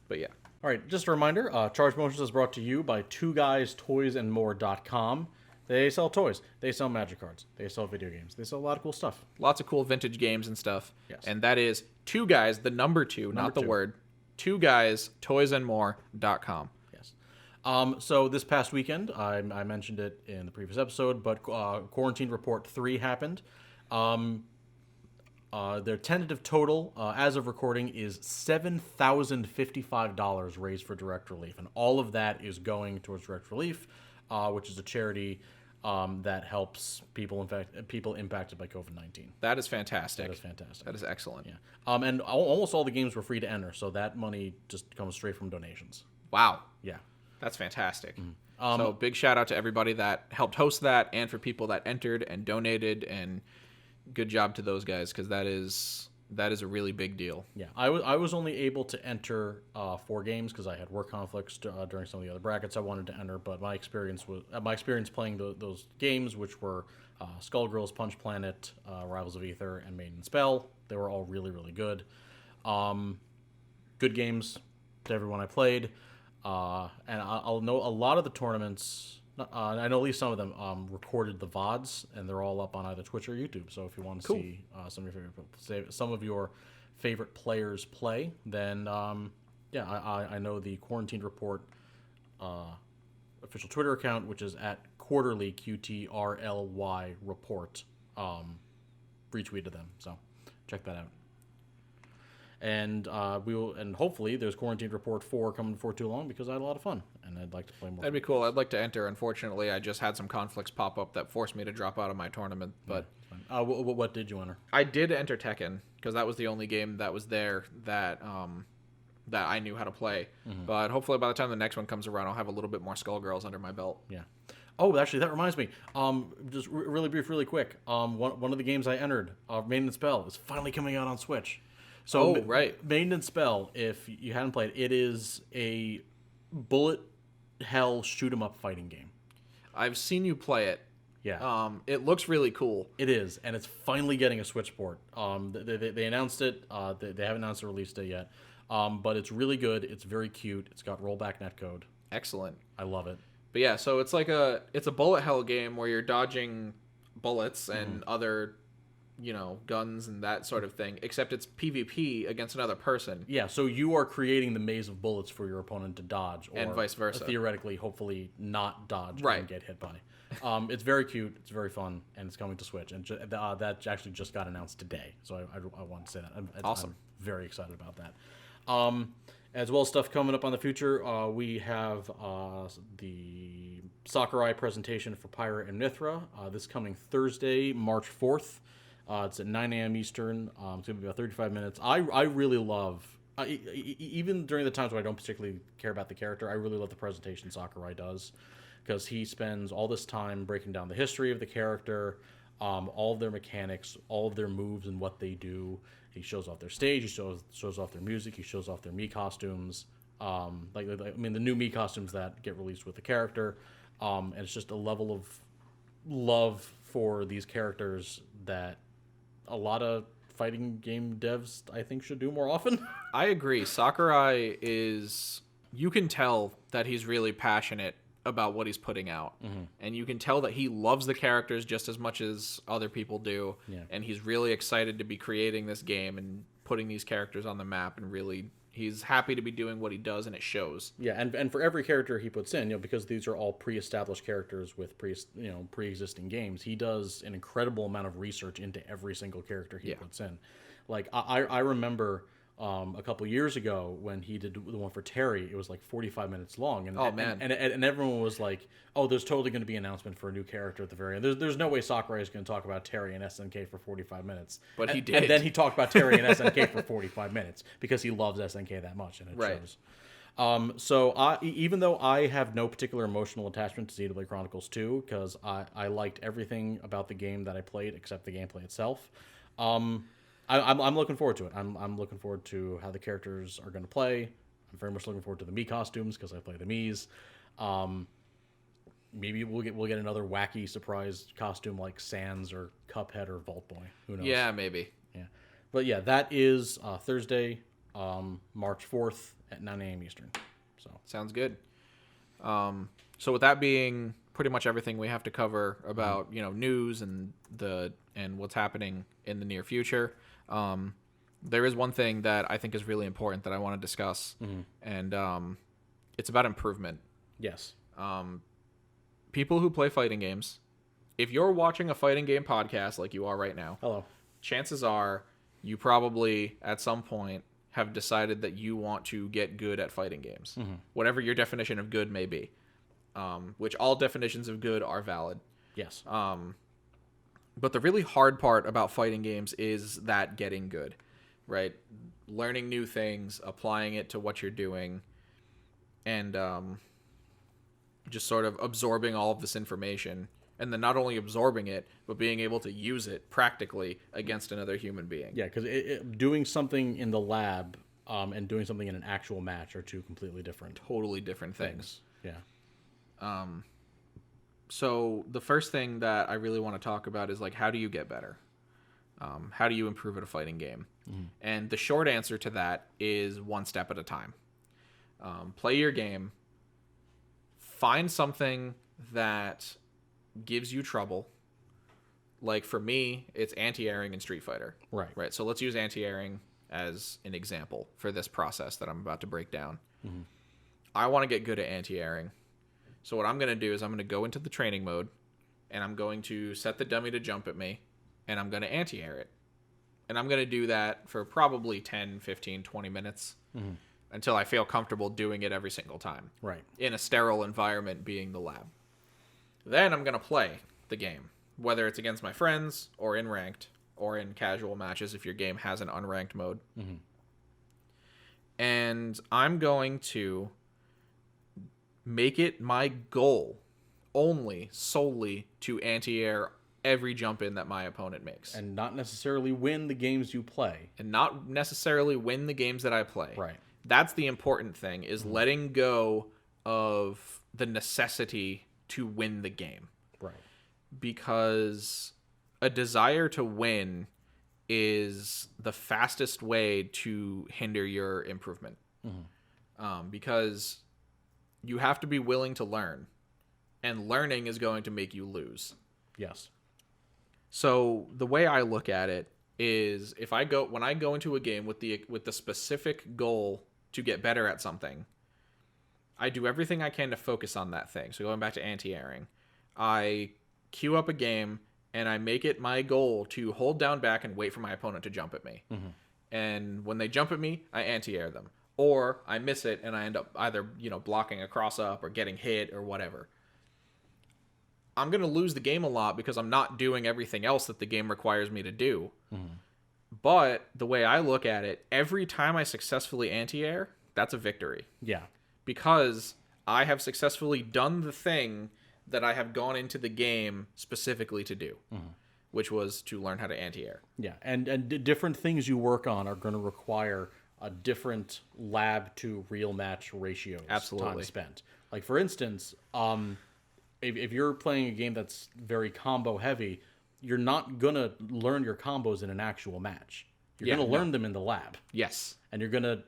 [SPEAKER 2] But yeah.
[SPEAKER 1] All right, just a reminder, Charge Motions is brought to you by TwoGuysToysAndMore.com. They sell toys. They sell magic cards. They sell video games. They sell a lot of cool stuff.
[SPEAKER 2] Lots of cool vintage games and stuff.
[SPEAKER 1] Yes.
[SPEAKER 2] And that is Two Guys, the number two, not the word. TwoGuysToysAndMore.com.
[SPEAKER 1] Yes. So this past weekend, I mentioned it in the previous episode, but Quarantine Report 3 happened. Their tentative total, as of recording, is $7,055 raised for direct relief. And all of that is going towards direct relief, which is a charity that helps people impacted by COVID-19.
[SPEAKER 2] That is fantastic.
[SPEAKER 1] That is fantastic.
[SPEAKER 2] That is excellent.
[SPEAKER 1] Yeah. And almost all the games were free to enter, so that money just comes straight from donations.
[SPEAKER 2] Wow.
[SPEAKER 1] Yeah.
[SPEAKER 2] That's fantastic. So big shout out to everybody that helped host that, and for people that entered and donated, and good job to those guys, because that is a really big deal.
[SPEAKER 1] Yeah, I was only able to enter 4 games because I had work conflicts during some of the other brackets I wanted to enter. But my experience playing those games, which were Skullgirls, Punch Planet, Rivals of Aether, and Maiden Spell, they were all really, really good. Good games to everyone I played, and I'll know a lot of the tournaments. I know at least some of them recorded the VODs, and they're all up on either Twitch or YouTube. So if you want to see some of your favorite players play, then I know the Quarantine Report official Twitter account, which is at quarterly QTRLY report, retweeted them. So check that out. And hopefully there's Quarantine Report 4 coming before too long, because I had a lot of fun and I'd like to play more.
[SPEAKER 2] That'd be cool. I'd like to enter. Unfortunately, I just had some conflicts pop up that forced me to drop out of my tournament. But
[SPEAKER 1] what did you enter?
[SPEAKER 2] I did enter Tekken, because that was the only game that was there that that I knew how to play. But hopefully by the time the next one comes around, I'll have a little bit more Skullgirls under my belt.
[SPEAKER 1] Yeah. Oh, actually, that reminds me. Just really brief, really quick. One of the games I entered, Maintenance Spell, is finally coming out on Switch. So,
[SPEAKER 2] right.
[SPEAKER 1] Maintenance Spell, if you hadn't played, it is a bullet hell shoot 'em up fighting game.
[SPEAKER 2] I've seen you play it.
[SPEAKER 1] Yeah.
[SPEAKER 2] It looks really cool.
[SPEAKER 1] It is, and it's finally getting a Switch port. They announced it. They haven't announced the release date yet. But it's really good. It's very cute. It's got rollback netcode.
[SPEAKER 2] Excellent.
[SPEAKER 1] I love it.
[SPEAKER 2] But yeah, so it's a bullet hell game where you're dodging bullets and other, guns and that sort of thing, except it's PvP against another person.
[SPEAKER 1] Yeah, so you are creating the maze of bullets for your opponent to dodge, or
[SPEAKER 2] and vice versa.
[SPEAKER 1] Theoretically, hopefully, not dodge
[SPEAKER 2] Right.
[SPEAKER 1] and get hit by. It's very cute. It's very fun, and it's coming to Switch. And that actually just got announced today, so I want to say that.
[SPEAKER 2] Awesome.
[SPEAKER 1] I'm very excited about that. As well as stuff coming up on the future, we have the Sakurai presentation for Pirate and Mithra this coming Thursday, March 4th. It's at 9 a.m. Eastern. It's going to be about 35 minutes. I really love, even during the times where I don't particularly care about the character, I really love the presentation Sakurai does, because he spends all this time breaking down the history of the character, all of their mechanics, all of their moves and what they do. He shows off their stage. He shows off their music. He shows off their Mii costumes. The new Mii costumes that get released with the character. And it's just a level of love for these characters that a lot of fighting game devs, I think, should do more often.
[SPEAKER 2] I agree. Sakurai you can tell that he's really passionate about what he's putting out. And you can tell that he loves the characters just as much as other people do.
[SPEAKER 1] Yeah.
[SPEAKER 2] And he's really excited to be creating this game and putting these characters on the map, and really he's happy to be doing what he does, and it shows.
[SPEAKER 1] Yeah, and for every character he puts in, because these are all pre-established characters with pre-existing games, he does an incredible amount of research into every single character he puts in. Like I remember a couple years ago when he did the one for Terry, it was like 45 minutes long, and and everyone was like, "Oh, there's totally going to be an announcement for a new character at the very end." There's no way Sakurai is going to talk about Terry and SNK for 45 minutes.
[SPEAKER 2] But he did,
[SPEAKER 1] and then he talked about Terry and SNK for 45 minutes because he loves SNK that much, and it shows. So even though I have no particular emotional attachment to Xenoblade Chronicles 2, because I liked everything about the game that I played except the gameplay itself. I'm looking forward to it. I'm looking forward to how the characters are going to play. I'm very much looking forward to the Mii costumes because I play the Miis. Maybe we'll get another wacky surprise costume like Sans or Cuphead or Vault Boy. Who knows?
[SPEAKER 2] Yeah, maybe.
[SPEAKER 1] Yeah, but yeah, that is Thursday, March 4th at 9 a.m. Eastern. So
[SPEAKER 2] sounds good. So with that being pretty much everything we have to cover about news and what's happening in the near future. There is one thing that I think is really important that I want to discuss, and it's about improvement.
[SPEAKER 1] Yes.
[SPEAKER 2] People who play fighting games, if you're watching a fighting game podcast like you are right now,
[SPEAKER 1] hello,
[SPEAKER 2] chances are you probably at some point have decided that you want to get good at fighting games, whatever your definition of good may be, which all definitions of good are valid.
[SPEAKER 1] Yes.
[SPEAKER 2] But the really hard part about fighting games is that getting good, right? Learning new things, applying it to what you're doing, and just sort of absorbing all of this information. And then not only absorbing it, but being able to use it practically against another human being.
[SPEAKER 1] Yeah, because doing something in the lab and doing something in an actual match are two completely different.
[SPEAKER 2] Totally different things.
[SPEAKER 1] Yeah.
[SPEAKER 2] So the first thing that I really want to talk about is like, how do you get better? How do you improve at a fighting game? And the short answer to that is one step at a time. Play your game. Find something that gives you trouble. Like for me, it's anti-airing in Street Fighter. Right. So let's use anti-airing as an example for this process that I'm about to break down. I want to get good at anti-airing. So what I'm going to do is I'm going to go into the training mode, and I'm going to set the dummy to jump at me, and I'm going to anti-air it. And I'm going to do that for probably 10, 15, 20 minutes until I feel comfortable doing it every single time.
[SPEAKER 1] Right.
[SPEAKER 2] In a sterile environment being the lab. Then I'm going to play the game, whether it's against my friends or in ranked or in casual matches if your game has an unranked mode. and I'm going to make it my goal only solely to anti-air every jump in that my opponent makes.
[SPEAKER 1] And not necessarily win the games you play.
[SPEAKER 2] And not necessarily win the games that I play.
[SPEAKER 1] Right.
[SPEAKER 2] That's the important thing, is letting go of the necessity to win the game.
[SPEAKER 1] Right.
[SPEAKER 2] Because a desire to win is the fastest way to hinder your improvement. Because you have to be willing to learn, and learning is going to make you lose.
[SPEAKER 1] Yes.
[SPEAKER 2] So the way I look at it is, when I go into a game with the specific goal to get better at something, I do everything I can to focus on that thing. So going back to anti-airing, I queue up a game and I make it my goal to hold down back and wait for my opponent to jump at me. And when they jump at me, I anti-air them, or I miss it and I end up either blocking a cross up or getting hit or whatever. I'm going to lose the game a lot because I'm not doing everything else that the game requires me to do. But the way I look at it, every time I successfully anti-air, that's a victory.
[SPEAKER 1] Yeah.
[SPEAKER 2] Because I have successfully done the thing that I have gone into the game specifically to do, which was to learn how to anti-air.
[SPEAKER 1] Yeah, and different things you work on are going to require a different lab to real match ratios.
[SPEAKER 2] Absolutely.
[SPEAKER 1] Time spent. Like, for instance, if you're playing a game that's very combo heavy, you're not going to learn your combos in an actual match. You're going to learn them in the lab.
[SPEAKER 2] Yes.
[SPEAKER 1] And you're going to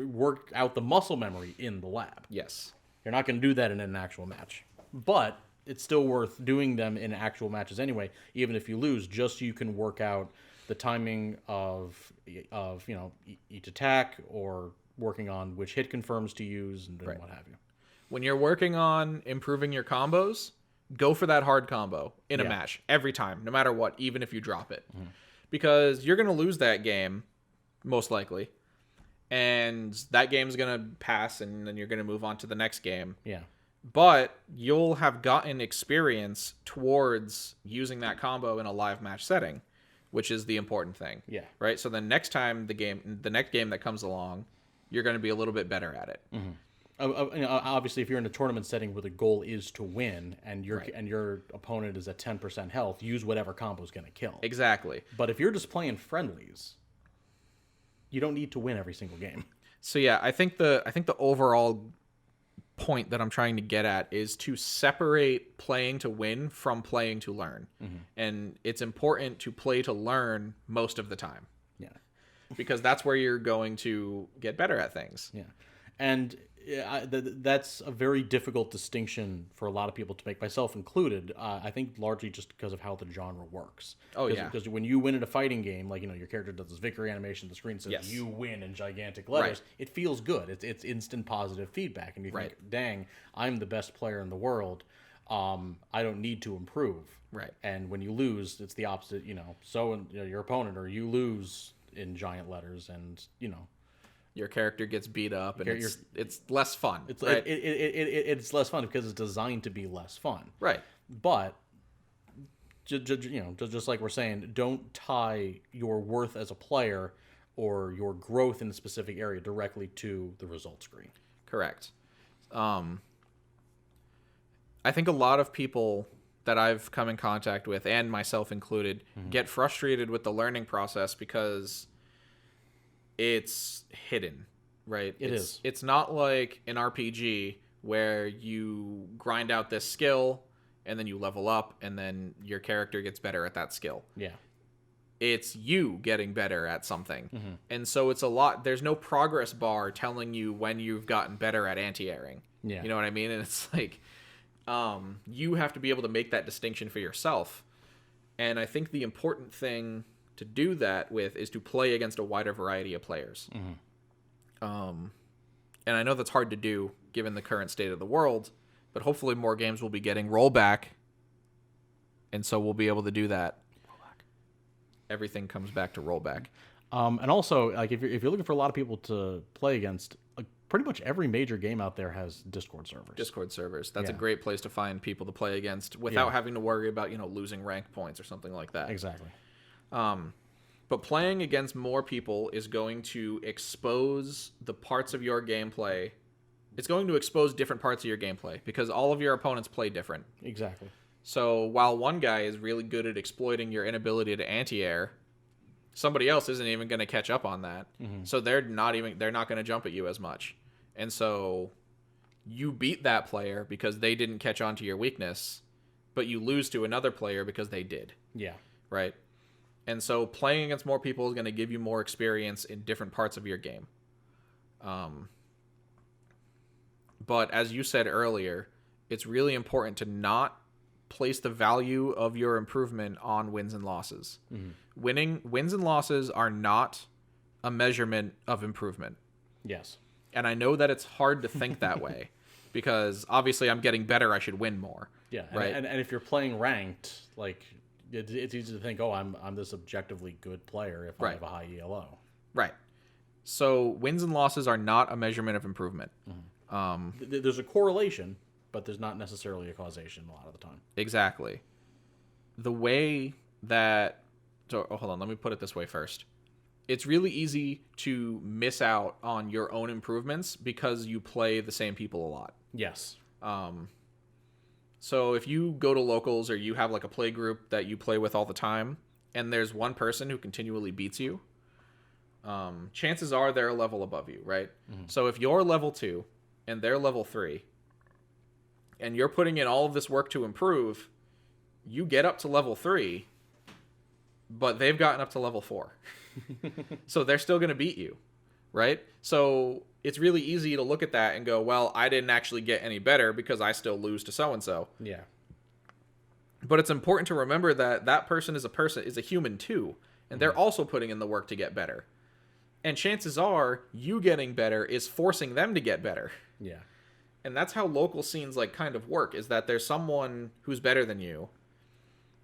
[SPEAKER 1] work out the muscle memory in the lab.
[SPEAKER 2] Yes.
[SPEAKER 1] You're not going to do that in an actual match. But it's still worth doing them in actual matches anyway, even if you lose, just so you can work out the timing of each attack, or working on which hit confirms to use and what have you.
[SPEAKER 2] When you're working on improving your combos, go for that hard combo in a match every time, no matter what, even if you drop it. Because you're going to lose that game, most likely, and that game's going to pass, and then you're going to move on to the next game.
[SPEAKER 1] Yeah.
[SPEAKER 2] But you'll have gotten experience towards using that combo in a live match setting, which is the important thing.
[SPEAKER 1] Yeah.
[SPEAKER 2] Right? So the next time the next game that comes along, you're going to be a little bit better at it.
[SPEAKER 1] Obviously, if you're in a tournament setting where the goal is to win, and your opponent is at 10% health, use whatever combo is going to kill.
[SPEAKER 2] Exactly.
[SPEAKER 1] But if you're just playing friendlies, you don't need to win every single game.
[SPEAKER 2] So yeah, I think the overall point that I'm trying to get at is to separate playing to win from playing to learn. And it's important to play to learn most of the time.
[SPEAKER 1] Yeah.
[SPEAKER 2] Because that's where you're going to get better at things.
[SPEAKER 1] Yeah. And that's a very difficult distinction for a lot of people to make, myself included. I think largely just because of how the genre works.
[SPEAKER 2] Oh, yeah.
[SPEAKER 1] Because when you win in a fighting game, like, your character does this victory animation, the screen says you win in gigantic letters. Right. It feels good. It's instant positive feedback, and you think, dang, I'm the best player in the world. I don't need to improve. Right. And when you lose, it's the opposite. So your opponent, or you lose in giant letters, and
[SPEAKER 2] your character gets beat up, and it's less fun.
[SPEAKER 1] It's it's less fun because it's designed to be less fun. Right. But just like we're saying, don't tie your worth as a player or your growth in a specific area directly to the result screen.
[SPEAKER 2] Correct. I think a lot of people that I've come in contact with, and myself included, get frustrated with the learning process because it's hidden, right? It's not like an RPG where you grind out this skill and then you level up and then your character gets better at that skill. Yeah. It's you getting better at something. And so there's no progress bar telling you when you've gotten better at anti-airing. Yeah. You know what I mean? And it's like, you have to be able to make that distinction for yourself. And I think the important thing to do that with is to play against a wider variety of players. And I know that's hard to do given the current state of the world, but hopefully more games will be getting rollback, and so we'll be able to do that. Everything comes back to rollback.
[SPEAKER 1] And also, like, if you're looking for a lot of people to play against, pretty much every major game out there has Discord servers. That's
[SPEAKER 2] a great place to find people to play against without having to worry about losing rank points or something like that.
[SPEAKER 1] Exactly.
[SPEAKER 2] But playing against more people is going to expose the parts of your gameplay. It's going to expose different parts of your gameplay because all of your opponents play different.
[SPEAKER 1] Exactly.
[SPEAKER 2] So while one guy is really good at exploiting your inability to anti-air, somebody else isn't even going to catch up on that. So they're not going to jump at you as much. And so you beat that player because they didn't catch on to your weakness, but you lose to another player because they did.
[SPEAKER 1] Yeah.
[SPEAKER 2] Right? And so playing against more people is going to give you more experience in different parts of your game. But as you said earlier, it's really important to not place the value of your improvement on wins and losses. Wins and losses are not a measurement of improvement.
[SPEAKER 1] Yes.
[SPEAKER 2] And I know that it's hard to think that way because obviously I'm getting better, I should win more.
[SPEAKER 1] Yeah.
[SPEAKER 2] Right.
[SPEAKER 1] And if you're playing ranked, like it's easy to think, oh, I'm this objectively good player if I have a high ELO.
[SPEAKER 2] Right. So wins and losses are not a measurement of improvement.
[SPEAKER 1] There's a correlation, but there's not necessarily a causation a lot of the time.
[SPEAKER 2] Exactly. The way that... So, hold on, let me put it this way first. It's really easy to miss out on your own improvements because you play the same people a lot.
[SPEAKER 1] Yes.
[SPEAKER 2] So if you go to locals or you have like a play group that you play with all the time, and there's one person who continually beats you, chances are they're a level above you, right? So if you're level 2 and they're level 3, and you're putting in all of this work to improve, you get up to level 3, but they've gotten up to level 4. So they're still going to beat you, right? So it's really easy to look at that and go, well, I didn't actually get any better because I still lose to so-and-so.
[SPEAKER 1] Yeah.
[SPEAKER 2] But it's important to remember that that person is a human too, and they're also putting in the work to get better. And chances are you getting better is forcing them to get better.
[SPEAKER 1] Yeah.
[SPEAKER 2] And that's how local scenes like kind of work, is that there's someone who's better than you.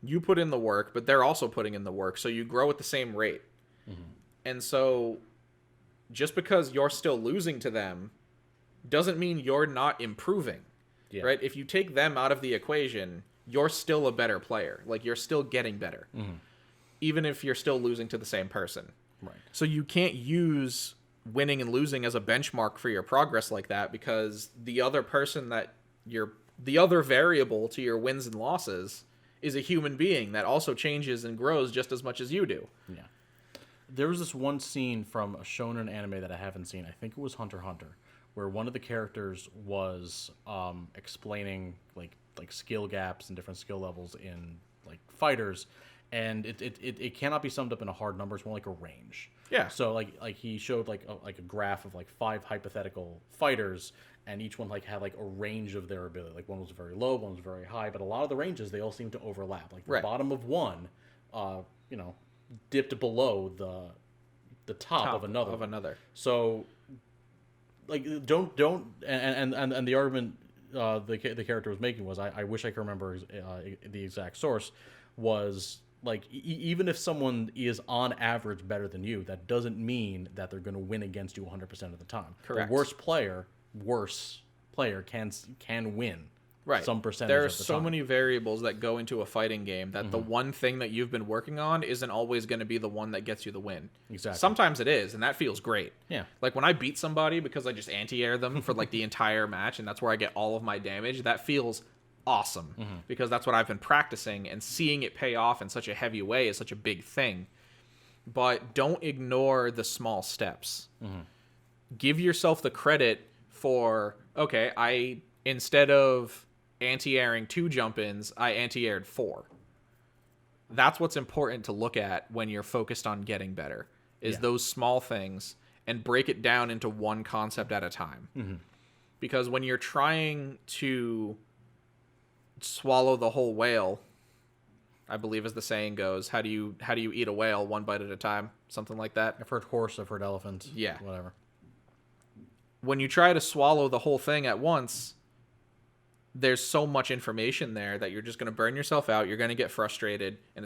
[SPEAKER 2] You put in the work, but they're also putting in the work, so you grow at the same rate. And so just because you're still losing to them doesn't mean you're not improving. Right? If you take them out of the equation, you're still a better player. Like, you're still getting better. Even if you're still losing to the same person.
[SPEAKER 1] Right.
[SPEAKER 2] So you can't use winning and losing as a benchmark for your progress like that, because the other person the other variable to your wins and losses is a human being that also changes and grows just as much as you do.
[SPEAKER 1] Yeah. There was this one scene from a shonen anime that I haven't seen. I think it was Hunter x Hunter, where one of the characters was explaining like skill gaps and different skill levels in like fighters, and it cannot be summed up in a hard number. It's more like a range.
[SPEAKER 2] Yeah.
[SPEAKER 1] So like he showed like a graph of like 5 hypothetical fighters, and each one like had like a range of their ability. Like one was very low, one was very high, but a lot of the ranges they all seem to overlap. Like the bottom of one, dipped below the top of another. So like don't and the argument the character was making was, I wish I could remember the exact source, was like even if someone is on average better than you, that doesn't mean that they're going to win against you 100% of the time.
[SPEAKER 2] Correct.
[SPEAKER 1] The worst player can win.
[SPEAKER 2] Right.
[SPEAKER 1] Some percentage.
[SPEAKER 2] There are
[SPEAKER 1] of the
[SPEAKER 2] so
[SPEAKER 1] time.
[SPEAKER 2] many variables that go into a fighting game that the one thing that you've been working on isn't always going to be the one that gets you the win.
[SPEAKER 1] Exactly.
[SPEAKER 2] Sometimes it is, and that feels great.
[SPEAKER 1] Yeah.
[SPEAKER 2] Like when I beat somebody because I just anti-air them for like the entire match, and that's where I get all of my damage, that feels awesome because that's what I've been practicing, and seeing it pay off in such a heavy way is such a big thing. But don't ignore the small steps. Give yourself the credit for, okay, instead of anti-airing 2 jump-ins, I anti-aired 4. That's what's important to look at when you're focused on getting better, is those small things, and break it down into one concept at a time. Because when you're trying to swallow the whole whale, I believe as the saying goes, how do you eat a whale? One bite at a time, something like that.
[SPEAKER 1] I've heard horse, I've heard elephant.
[SPEAKER 2] Yeah.
[SPEAKER 1] Whatever.
[SPEAKER 2] When you try to swallow the whole thing at once, there's so much information there that you're just going to burn yourself out. You're going to get frustrated, and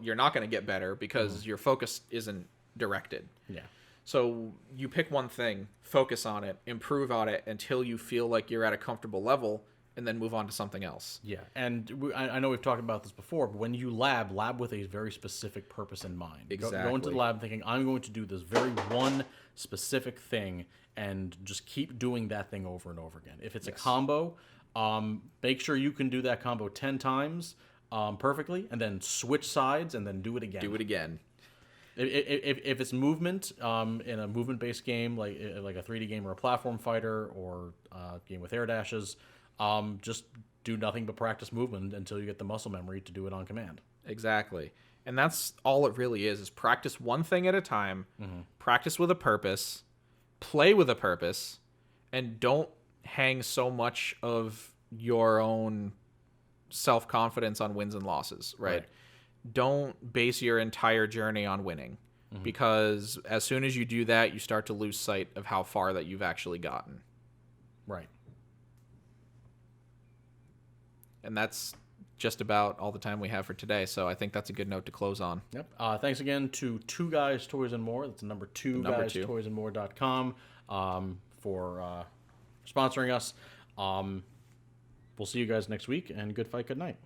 [SPEAKER 2] you're not going to get better because your focus isn't directed.
[SPEAKER 1] Yeah.
[SPEAKER 2] So you pick one thing, focus on it, improve on it until you feel like you're at a comfortable level, and then move on to something else.
[SPEAKER 1] Yeah, and I know we've talked about this before, but when you lab with a very specific purpose in mind.
[SPEAKER 2] Exactly.
[SPEAKER 1] Go into the lab thinking, I'm going to do this very one specific thing, and just keep doing that thing over and over again. If it's a combo, make sure you can do that combo 10 times perfectly, and then switch sides, and then do it again.
[SPEAKER 2] Do it again.
[SPEAKER 1] If it's movement in a movement-based game, like a 3D game or a platform fighter or a game with air dashes, just do nothing but practice movement until you get the muscle memory to do it on command.
[SPEAKER 2] Exactly. And that's all it really is practice one thing at a time, practice with a purpose, play with a purpose, and don't hang so much of your own self-confidence on wins and losses, right? Don't base your entire journey on winning, because as soon as you do that, you start to lose sight of how far that you've actually gotten.
[SPEAKER 1] Right.
[SPEAKER 2] And that's just about all the time we have for today, so I think that's a good note to close on.
[SPEAKER 1] Yep. Thanks again to Two Guys Toys and More. That's the number two, guystoysandmore.com, for sponsoring us. We'll see you guys next week, and good fight, good night.